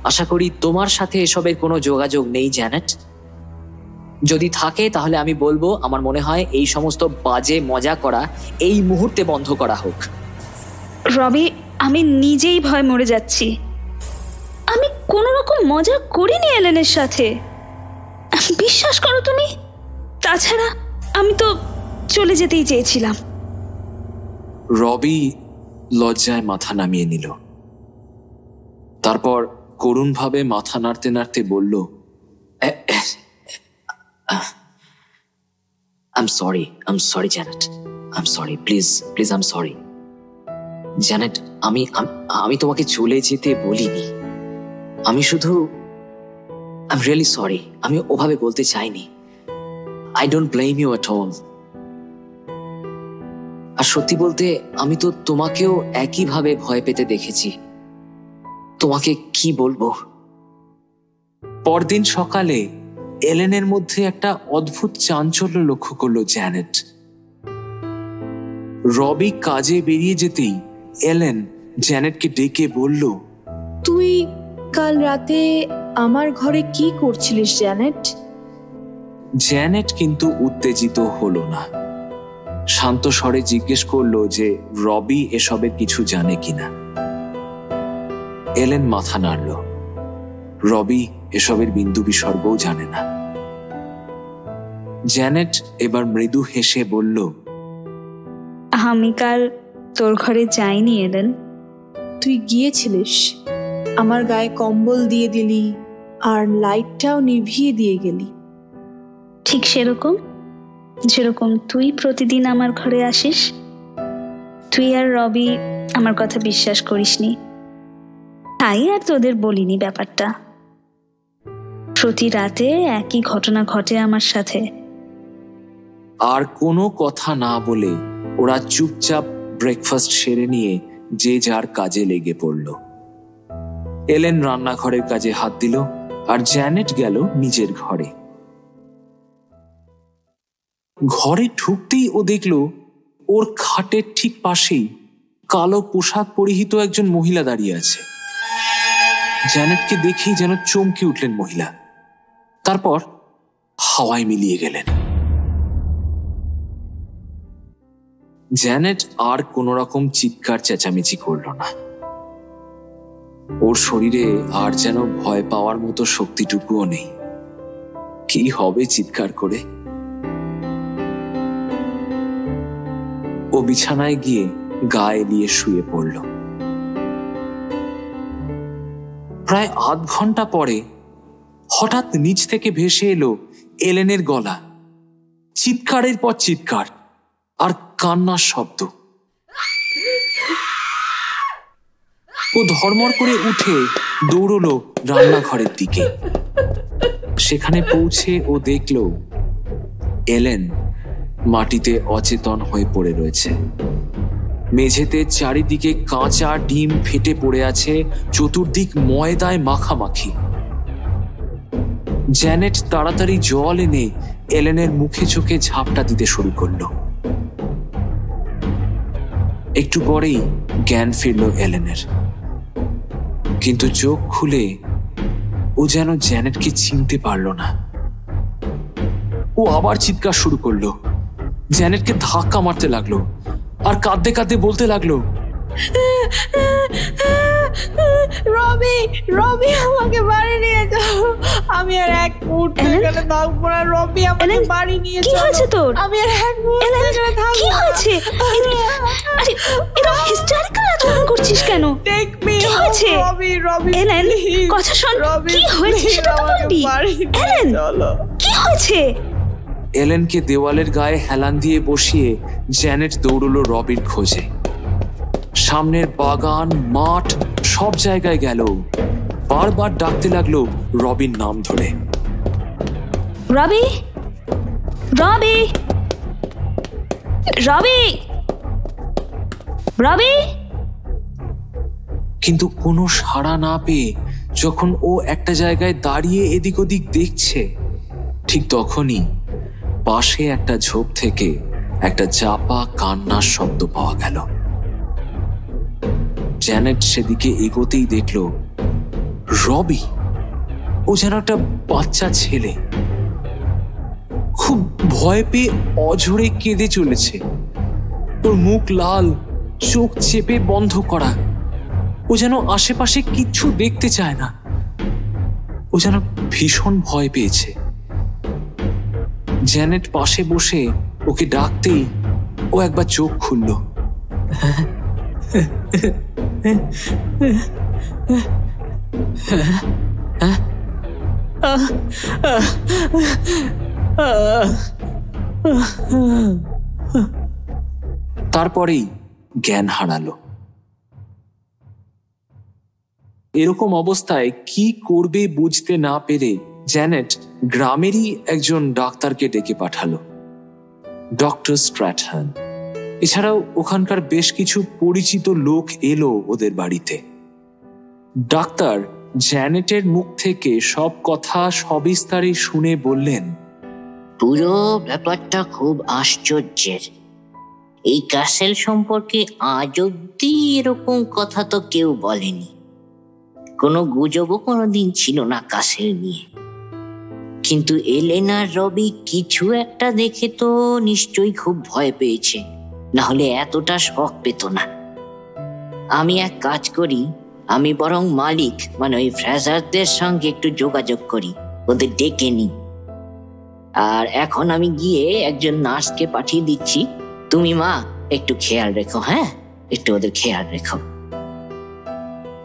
আশা করি তোমার সাথে এসবের কোনো যোগাযোগ নেই জ্যানেট। যদি থাকে তাহলে আমি বলবো, আমার মনে হয় এই সমস্ত বাজে মজা করা এই মুহূর্তে বন্ধ করা হোক। রবি, আমি নিজেই ভয় মরে যাচ্ছি। আমি কোনো রকম মজা করিনি এলেনের সাথে, বিশ্বাস করো তুমি। তাছাড়া আমি তো চলে যেতেই চেয়েছিলাম। রবি লজ্জায় মাথা নামিয়ে নিল, তারপর করুণভাবে মাথা নাড়তে নাড়তে বলল, I'm sorry Janet, I'm sorry, please I'm sorry Janet. আমি তোমাকে চলে যেতে বলিনি, আমি শুধু I'm really sorry, আমি ওভাবে বলতে চাইনি। I don't blame you at all. আর সত্যি বলতে আমি তো তোমাকেও একইভাবে ভয় পেতে দেখেছি। তোমাকে কি বলবো। পরদিন সকালে এলেনের মধ্যে একটা অদ্ভুত চাঞ্চল্য লক্ষ্য করলো জ্যানেট। রবি কাজে বেরিয়ে যেতেই এলেন জ্যানেটকে ডেকে বলল, তুই কাল রাতে আমার ঘরে কি করছিলিস জ্যানেট? জ্যানেট কিন্তু উত্তেজিত হলো না, শান্ত স্বরে জিজ্ঞেস করলো যে রবি এসবের কিছু জানে কিনা। এলেন মাথা নাড়ল। রবি এসবের বিন্দু বিসর্গও জানে না। জ্যানেট এবার মৃদু হেসে বলল, আমি কাল তোর ঘরে যাইনি এলেন। তুই গিয়েছিলিস, আমার গায়ে কম্বল দিয়ে দিলি আর লাইটটাও নিভিয়ে দিয়ে গেলি। ঠিক সেরকম, যেরকম তুই প্রতিদিন আমার ঘরে আসিস। তুই আর রবি আমার কথা বিশ্বাস করিসনি, তাই আর তোদের বলিনি ব্যাপারটা। প্রতি রাতে একই ঘটনা ঘটে আমার সাথে। আর কোনো কথা না বলে ওরা চুপচাপ ব্রেকফাস্ট সেরে নিয়ে যে যার কাজে লেগে পড়ল। এলেন রান্নাঘরের কাজে হাত দিল আর জ্যানেট গেল নিজের ঘরে। ঘরে ঢুকতেই ও দেখল ওর খাটের ঠিক পাশেই কালো পোশাক পরিহিত একজন মহিলা দাঁড়িয়ে আছে। জ্যানেটকে দেখেই যেন চমকে উঠলেন মহিলা, তারপর হাওয়ায় মিলিয়ে গেলেন। জ্যানেট আর কোন রকম চিৎকার চেঁচামেচি করল না। ওর শরীরে আর যেন ভয় পাওয়ার মতো শক্তিটুকুও নেই। কি হবে চিৎকার করে? ও বিছানায় গিয়ে গা এলিয়ে শুয়ে পড়ল। প্রায় আধ ঘন্টা পরে হঠাৎ নিচ থেকে ভেসে এলো এলেনের গলা, চিৎকারের পর চিৎকার আর কান্নার শব্দ। ও ধর্মর করে উঠে দৌড়লো রান্নাঘরের দিকে। সেখানে পৌঁছে ও দেখল এলেন মাটিতে অচেতন হয়ে পড়ে রয়েছে। মেঝেতে চারিদিকে কাঁচা ডিম ফেটে পড়ে আছে, চতুর্দিক ময়দায় মাখামাখি। জ্যানেট তাড়াতাড়ি জল এনে এলেনের মুখে চোখে ঝাপটা দিতে শুরু করলো। একটু পরেই জ্ঞান ফিরল এলেনের, কিন্তু চোখ খুলে ও যেন জ্যানেটকে চিনতে পারল না। ও আবার চিৎকার শুরু করলো, জ্যানেটকে ধাক্কা মারতে লাগলো আর কাঁদতে কাঁদতে বলতে লাগলো, রবি রবি আমাকে বাড়ি নিয়ে যাও, আমি আর এক মুহূর্ত এখানে থাকবো না। রবি আমাকে বাড়ি নিয়ে যাও। কি হয়েছে তোর? আমি আর এক মুহূর্ত এখানে থাকবো। কি হয়েছে? আরে এরকম হিস্টেরিক্যাল আচরণ করছিস কেন? Take me. কি হয়েছে? রবি রবি এলেন, কথা শোন। কি হয়েছে সেটা তো বলবি। এলেন, কি হয়েছে? এলেনকে দেওয়ালের গায়ে হেলান দিয়ে বসিয়ে জ্যানেট দৌড়লো রবির খোঁজে। সামনের বাগান, মাঠ, সব জায়গায় গেল, বারবার ডাকতে লাগলো রবির নাম ধরে, রবি রবি রবি রবি। কিন্তু কোনো সাড়া না পেয়ে যখন ও একটা জায়গায় দাঁড়িয়ে এদিক ওদিক দেখছে, ঠিক তখনই পাশে একটা ঝোপ থেকে একটা চাপা কান্নার শব্দ পাওয়া গেল। জ্যানেট সেদিকে এগোতেই দেখল রবি। ও যেন একটা বাচ্চা ছেলে, খুব ভয় পেয়ে অঝরে কেঁদে চলেছে। ওর মুখ লাল, চোখ চেপে বন্ধ করা। ও যেন আশেপাশে কিচ্ছু দেখতে চায় না। ও যেন ভীষণ ভয় পেয়েছে। জ্যানেট পাশে বসে ওকে ডাকতেই ও একবার চোখ খুলল। তারপরেই জ্ঞান হারালো। এরকম অবস্থায় কি করবে বুঝতে না পেরে জ্যানেট গ্রামেরই একজন ডাক্তারকে ডেকে পাঠালো, ডক্টর স্ট্র্যাটহন। এছাড়াও ওখানকার বেশ কিছু পরিচিত লোক এলো ওদের বাড়িতে। ডাক্তার জ্যানেটের মুখ থেকে সব কথা সবিস্তারে শুনে বললেন, পুরো ব্যাপারটা খুব আশ্চর্যের। এই ক্যাসেল সম্পর্কে আজ অব্দি এরকম কথা তো কেউ বলেনি। কোনো গুজবও কোনোদিন ছিল না ক্যাসেল নিয়ে। কিন্তু এলেন আর রবি কিছু একটা দেখে তো নিশ্চয়ই খুব ভয় পেয়েছে, না হলে এতটা শখ পেত না। আমি এক কাজ করি, আমি বরং মালিক মানে ওই ফ্রেজারদের সঙ্গে একটু যোগাযোগ করি, ওদের ডেকে নিই। আর এখন আমি গিয়ে একজন নার্সকে পাঠিয়ে দিচ্ছি। তুমি মা একটু খেয়াল রেখো, হ্যাঁ, একটু ওদের খেয়াল রেখো।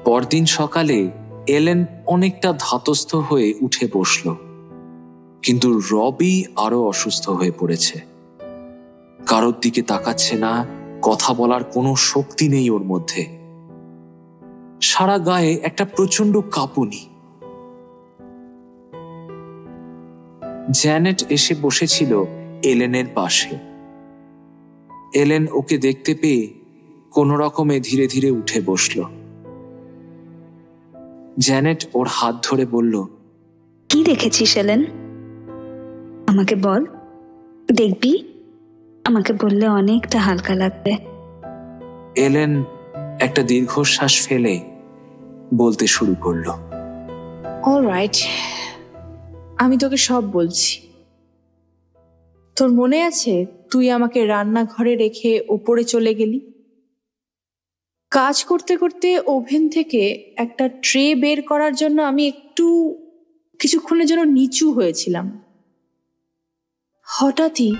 পরদিন সকালে এলেন অনেকটা ধাতস্থ হয়ে উঠে বসল, কিন্তু রবি আরো অসুস্থ হয়ে পড়েছে। কারোর দিকে তাকাচ্ছে না, কথা বলার কোনো শক্তি নেই ওর মধ্যে। সারা গায়ে একটা প্রচন্ড কাঁপুনি। জ্যানেট এসে বসেছিল এলেনের পাশে। এলেন ওকে দেখতে পেয়ে কোনো রকমে ধীরে ধীরে উঠে বসল। জ্যানেট ওর হাত ধরে বলল, কি দেখেছিস এলেন? আমাকে বল, দেখবি? আমাকে বললে অনেকটা হালকা লাগবে। এলেন একটা দীর্ঘশ্বাস ফেলে বলতে শুরু করলো, অলরাইট, আমি তোকে সব বলছি। তোর মনে আছে তুই আমাকে রান্নাঘরে রেখে ওপরে চলে গেলি? কাজ করতে করতে ওভেন থেকে একটা ট্রে বের করার জন্য আমি একটু কিছুক্ষণের জন্য নিচু হয়েছিলাম। হঠাৎই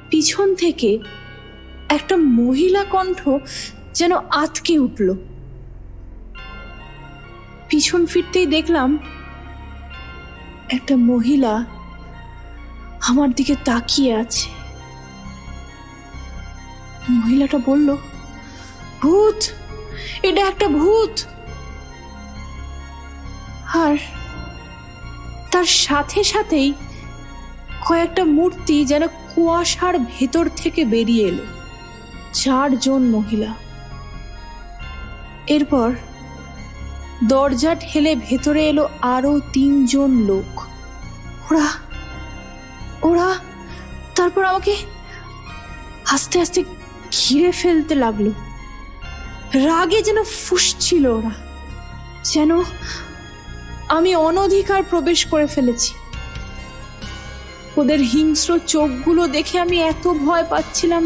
পিছন থেকে একটা মহিলা কণ্ঠ যেন আঁতকে উঠল। পিছন ফিরতেই দেখলাম একটা মহিলা আমার দিকে তাকিয়ে আছে। মহিলাটা বলল, ভূত, এটা একটা ভূত। আর তার সাথে সাথেই কয়েকটা মূর্তি যেন কুয়াশার ভেতর থেকে বেরিয়ে এলো। 4 জন মহিলা। এরপর দরজা ঠেলে ভেতরে এলো আরো 3 জন লোক। ওরা তারপর আমাকে আস্তে আস্তে ঘিরে ফেলতে লাগলো। রাগে যেন ফুঁসছিল ওরা, যেন আমি অনধিকার প্রবেশ করে ফেলেছি। ওদের হিংস্র চোখগুলো দেখে আমি এত ভয় পাচ্ছিলাম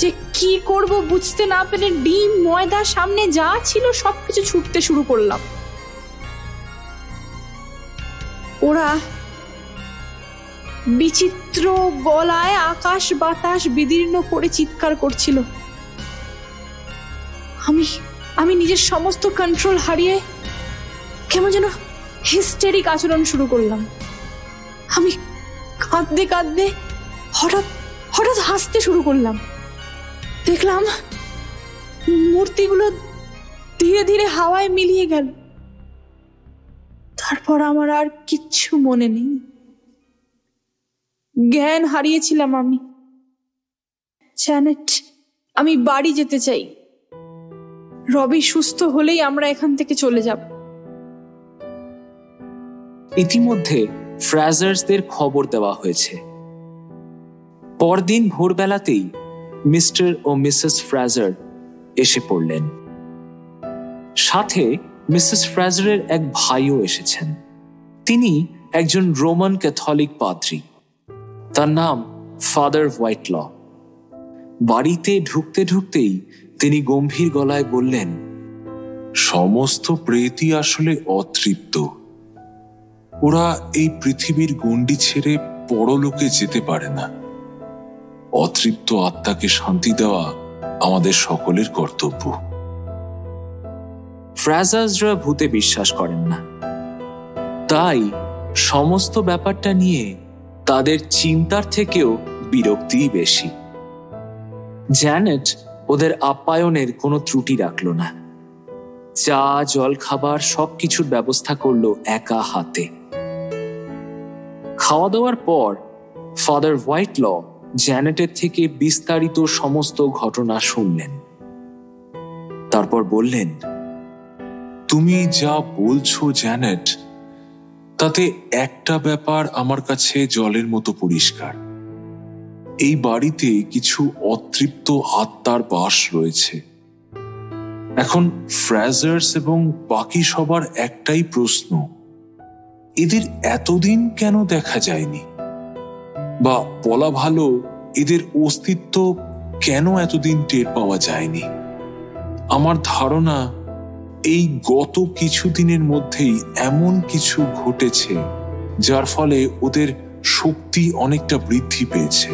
যে কি করব বুঝতে না পেরে ডিম, ময়দা, সামনে যা ছিল সবকিছু ছুটতে শুরু করলাম। ওরা বিচিত্র গলায় আকাশ বাতাস বিদীর্ণ করে চিৎকার করছিল। আমি নিজের সমস্ত কন্ট্রোল হারিয়ে কেমন যেন হিস্টেরিক আচরণ শুরু করলাম। আমি কাঁদতে কাঁদতে হঠাৎ হাসতে শুরু করলাম। দেখলাম মূর্তিগুলো ধীরে ধীরে হাওয়ায় মিলিয়ে গেল। তারপর আমার আর কিচ্ছু মনে নেই। জ্ঞান হারিয়েছিলাম আমি। জ্যানেট, আমি বাড়ি যেতে চাই। রবি সুস্থ হলেই আমরা এখান থেকে চলে যাব। ইতিমধ্যে ফ্রাজার্সদের খবর দেওয়া হয়েছে। পরদিন ভোরবেলাতেই মিস্টার ও মিসেস ফ্রাজার এসে পড়লেন। সাথে মিসেস ফ্রাজারের এক ভাইও এসেছেন। তিনি একজন রোমান ক্যাথলিক পাদ্রী। তার নাম ফাদার হোয়াইটল। বাড়িতে ঢুকতে ঢুকতেই তিনি গম্ভীর গলায় বললেন, সমস্ত প্রেতই আসলে অতৃপ্ত। ওরা এই পৃথিবীর গণ্ডি ছেড়ে পরলোকে যেতে পারে না। অতৃপ্ত আত্মাকে শান্তি দেওয়া আমাদের সকলের কর্তব্য। ফ্রাজার্সরা ভূতে বিশ্বাস করেন না, তাই সমস্ত ব্যাপারটা নিয়ে তাদের চিন্তার থেকেও বিরক্তিই বেশি। জ্যানেট ওদের আপ্যায়নের কোনো ত্রুটি রাখল না। চা, জল খাবার সবকিছুর ব্যবস্থা করলো একা হাতে। খাওয়া দাওয়ার পর ফাদার হোয়াইটল জ্যানেটের থেকে বিস্তারিত সমস্ত ঘটনা শুনলেন। তারপর বললেন, তুমি যা বলছো জ্যানেট, তাতে একটা ব্যাপার আমার কাছে জলের মতো পরিষ্কার। এই বাড়িতে কিছু অতৃপ্ত আত্মার বাস রয়েছে। এখন ফ্রাজার্স এবং বাকি সবার একটাই প্রশ্ন, এদের এতদিন কেন দেখা যায়নি? বা বলা ভালো, এদের অস্তিত্ব কেন এতদিন টের পাওয়া যায়নি? আমার ধারণা এই গত কিছুদিনের মধ্যেই এমন কিছু ঘটেছে যার ফলে ওদের শক্তি অনেকটা বৃদ্ধি পেয়েছে।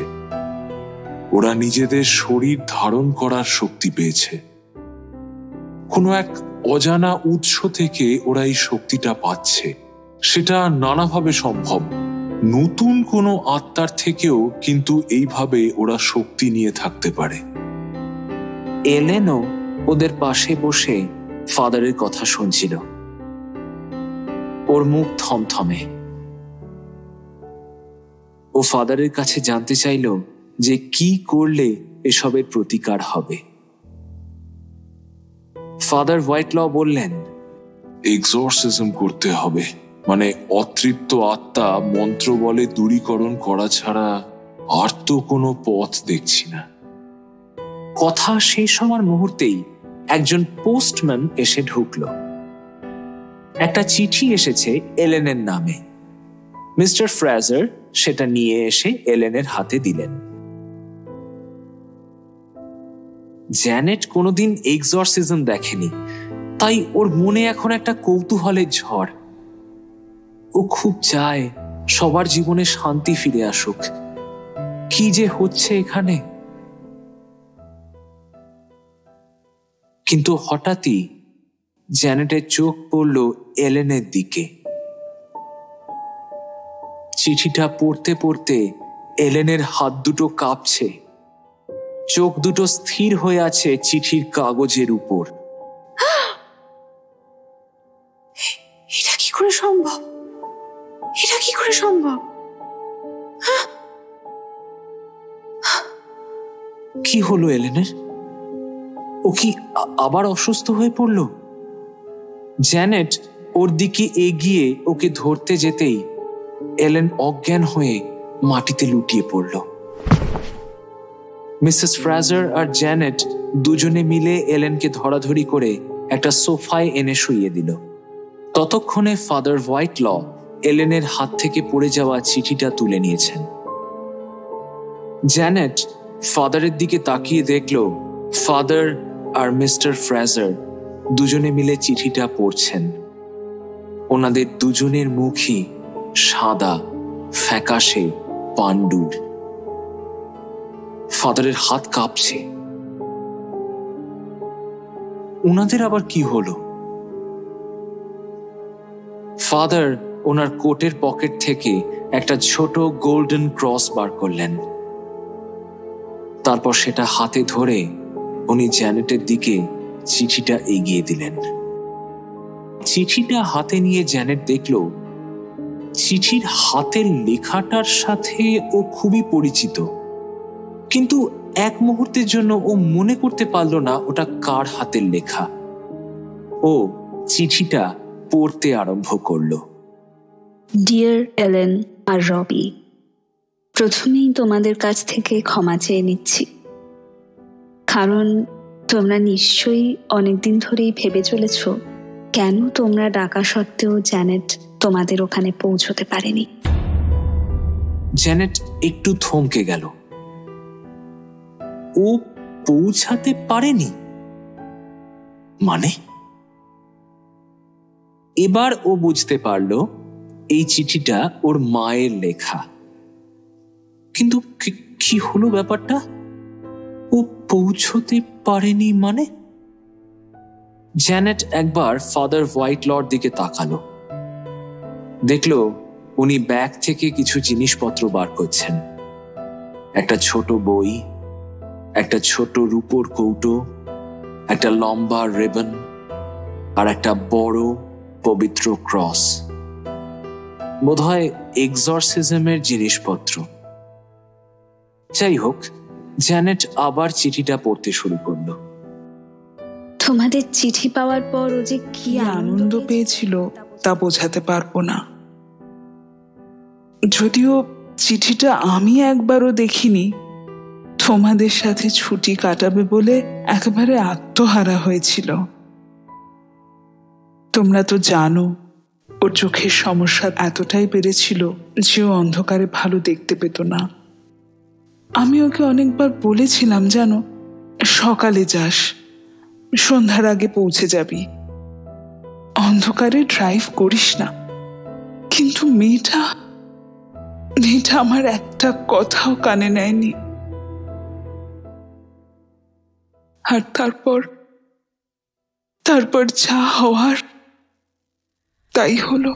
ওরা নিজেদের শরীর ধারণ করার শক্তি পেয়েছে। কোনো এক অজানা উৎস থেকে ওরা এই শক্তিটা পাচ্ছে। সেটা নানাভাবে সম্ভব। নতুন কোনো আত্মার থেকেও কিন্তু এইভাবে ওরা শক্তি নিয়ে থাকতে পারে। এলেনও ওদের পাশে বসে ফাদারের কথা শুনছিল। ওর মুখ থমথমে। ও ফাদারের কাছে জানতে চাইল যে কি করলে এসবের প্রতিকার হবে। ফাদার হোয়াইটল বললেন, এক্সরসিজম করতে হবে। মানে অতৃপ্ত আত্মা মন্ত্র বলে দূরীকরণ করা ছাড়া আর তো কোনো পথ দেখছি না। কথা শেষ হওয়ার মুহূর্তেই একজন পোস্টম্যান এসে ঢুকল। একটা চিঠি এসেছে এলেনের নামে। মিস্টার ফ্রাজার সেটা নিয়ে এসে এলেনের হাতে দিলেন। জ্যানেট কোনোদিন এক্সরসিজম দেখেনি, তাই ওর মনে এখন একটা কৌতূহলের ঝড়। ও খুব চায় সবার জীবনে শান্তি ফিরে আসুক। কি যে হচ্ছে এখানে! কিন্তু হঠাৎই জ্যানেটের চোখ পড়ল এলেনের দিকে। চিঠিটা পড়তে পড়তে এলেনের হাত দুটো কাঁপছে, চোখ দুটো স্থির হয়ে আছে চিঠির কাগজের উপর। এটা কি করে সম্ভব? এটা কি করে সম্ভব? কি হলো এলেনের? ও কি আবার অসুস্থ হয়ে পড়ল? জ্যানেট ওর দিকে এগিয়ে ওকে ধরতে যেতেই এলেন অজ্ঞান হয়ে মাটিতে লুটিয়ে পড়ল। মিসেস ফ্রাজার আর জ্যানেট দুজনে মিলে এলেনকে ধরাধরি করে একটা সোফায় এনে শুইয়ে দিল। ততক্ষণে ফাদার হোয়াইটল এলেনের হাত থেকে পড়ে যাওয়া চিঠিটা তুলে নিয়েছেন। জ্যানেট ফাদারের দিকে তাকিয়ে দেখল ফাদার আর মিস্টার ফ্রাজার দুজনে মিলে চিঠিটা পড়ছেন। ওনাদের দুজনের মুখই সাদা, ফ্যাকাশে, পাণ্ডুর। ফাদারের হাত কাঁপছে। ওনাদের আবার কি হলো? ফাদার ওনার কোটের পকেট থেকে একটা ছোট গোল্ডেন ক্রস বার করলেন। তারপর সেটা হাতে ধরে উনি জ্যানেটের দিকে চিঠিটা এগিয়ে দিলেন। চিঠিটা হাতে নিয়ে জ্যানেট দেখল চিঠির হাতের লেখাটার সাথে ও খুবই পরিচিত, কিন্তু এক মুহূর্তের জন্য ও মনে করতে পারল না ওটা কার হাতের লেখা। ও চিঠিটা পড়তে আরম্ভ করল। ডিয়ার এলেন আর রবি, প্রথমেই তোমাদের কাছ থেকে ক্ষমা চেয়ে নিচ্ছি, কারণ তোমরা নিশ্চয়ই অনেকদিন ধরেই ভেবে চলেছ কেন তোমরা ডাকা সত্ত্বেও জ্যানেট তোমাদের ওখানে পৌঁছতে পারেনি। জ্যানেট একটু থমকে গেল। ও পৌঁছাতে পারেনি মানে? এবার ও বুঝতে পারল এই চিঠিটা ওর মায়ের লেখা। কিন্তু কি হলো ব্যাপারটা? ও পৌঁছতে পারেনি মানে? জ্যানেট একবার ফাদার হোয়াইটলর দিকে তাকালো। দেখলো উনি ব্যাগ থেকে কিছু জিনিসপত্র বার করছেন। একটা ছোট বই, একটা ছোট রূপোর কৌটো, একটা লম্বা রিবন আর একটা বড় পবিত্র ক্রস। বোধহয় এক্সরসিজমের জিনিসপত্র। যাই হোক, জ্যানেট আবার চিঠিটা পড়তে শুরু করলো। তোমাদের চিঠি পাওয়ার পর ও যে কি আনন্দ পেয়েছিল তা বোঝাতে পারবো না। যদিও চিঠিটা আমি একবারও দেখিনি, তোমাদের সাথে ছুটি কাটাবে বলে একেবারে আত্মহারা হয়েছিল। তোমরা তো জানো ওর চোখের সমস্যা এতটাই বেড়েছিল যে ও অন্ধকারে ভালো দেখতে পেত না। আমি ওকে অনেকবার বলেছিলাম, জানো, সকালে যাস, সন্ধ্যার আগে পৌঁছে যাবি, অন্ধকারে ড্রাইভ করিস না। কিন্তু মেয়েটা আমার একটা কথাও কানে নেয়নি। আর তারপর যা হওয়ার তাই হলো।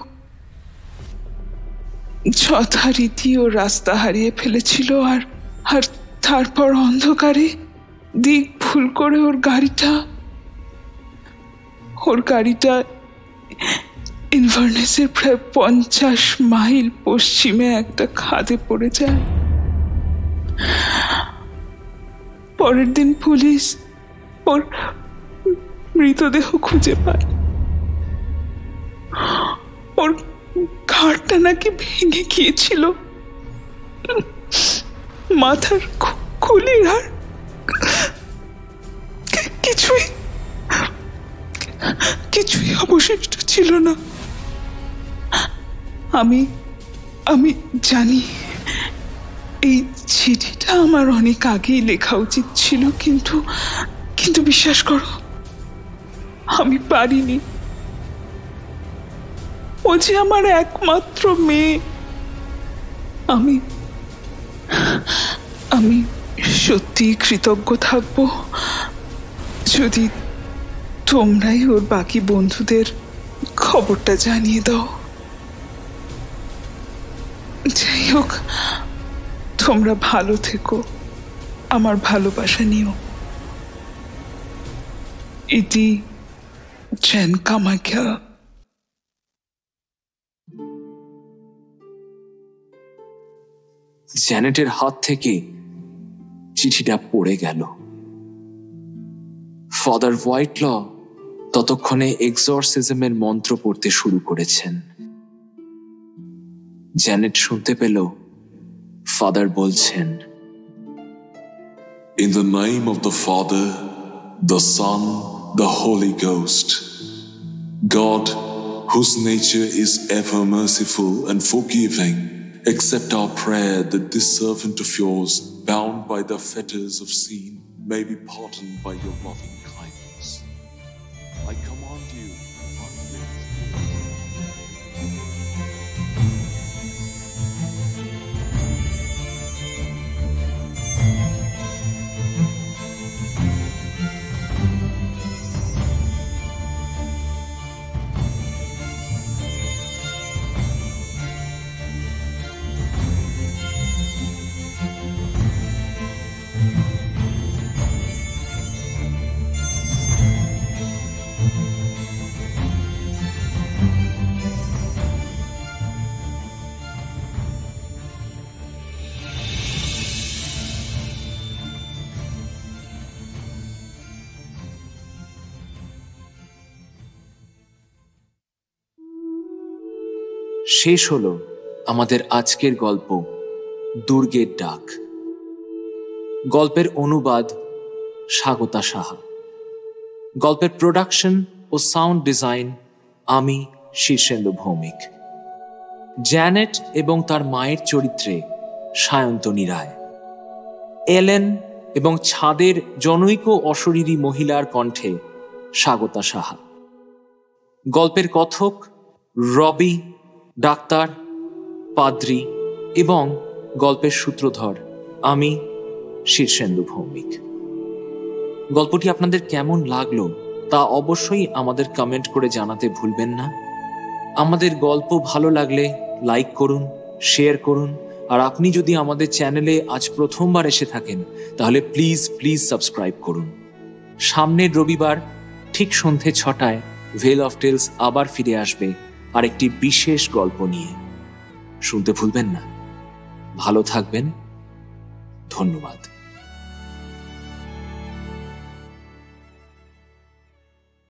যথারীতি ও রাস্তা হারিয়ে ফেলেছিল, আর তারপর অন্ধকারে দিক ভুল করে ওর গাড়িটা ইনভারনেসের প্রায় 50 মাইল পশ্চিমে একটা খাদে পড়ে যায়। পরের দিন পুলিশ ওর মৃতদেহ খুঁজে পায়। ওর ঘাড়টা নাকি ভেঙে গিয়েছিল, মাথার খুলি আর কিছুই অবশিষ্ট ছিল না। আমি জানি এই চিঠিটা আমার অনেক আগেই লেখা উচিত ছিল, কিন্তু বিশ্বাস করো আমি পারিনি। ও যে আমার একমাত্র মেয়ে। আমি সত্যি কৃতজ্ঞ থাকবো যদি তোমরাই ওর বাকি বন্ধুদের খবরটা জানিয়ে দাও। যাই হোক, তোমরা ভালো থেকো, আমার ভালোবাসা নিও। ইতি জ্যান কামাখ্যা। জ্যানেটের হাত থেকে চিঠিটা পড়ে গেল। ফাদার হোয়াইটল ততক্ষণে এক্সরসিজমের মন্ত্র পড়তে শুরু করেছেন। জ্যানেট শুনতে পেল ফাদার বলছেন, In the name of the Father, the Son, the Holy Ghost, God, whose nature is ever merciful and forgiving, accept our prayer that this servant of yours, bound by the fetters of sin, may be pardoned by your loving kindness. I command you, শেষ হলো আমাদের আজকের গল্প দুর্গের ডাক। গল্পের অনুবাদ স্বাগতা সাহা। গল্পের প্রোডাকশন ও সাউন্ড ডিজাইন আমি শীর্ষেন্দু ভৌমিক। জ্যানেট এবং তার মায়ের চরিত্রে সায়ন্তনী রায়। এলেন এবং ছাদের জনৈক অশরীরী মহিলার কণ্ঠে স্বাগতা সাহা। গল্পের কথক রবি, ডাক্তার, পাদ্রী এবং গল্পের সূত্রধর আমি শীর্ষেন্দু ভৌমিক। গল্পটি আপনাদের কেমন লাগলো তা অবশ্যই আমাদের কমেন্ট করে জানাতে ভুলবেন না। আমাদের গল্প ভালো লাগলে লাইক করুন, শেয়ার করুন, আর আপনি যদি আমাদের চ্যানেলে আজ প্রথমবার এসে থাকেন তাহলে প্লিজ সাবস্ক্রাইব করুন। সামনের রবিবার ঠিক সন্ধ্যে 6টায় ভেল অফ টেলস আবার ফিরে আসবে আর একটি বিশেষ গল্প নিয়ে। শুনতে ভুলবেন না। ভালো থাকবেন। ধন্যবাদ।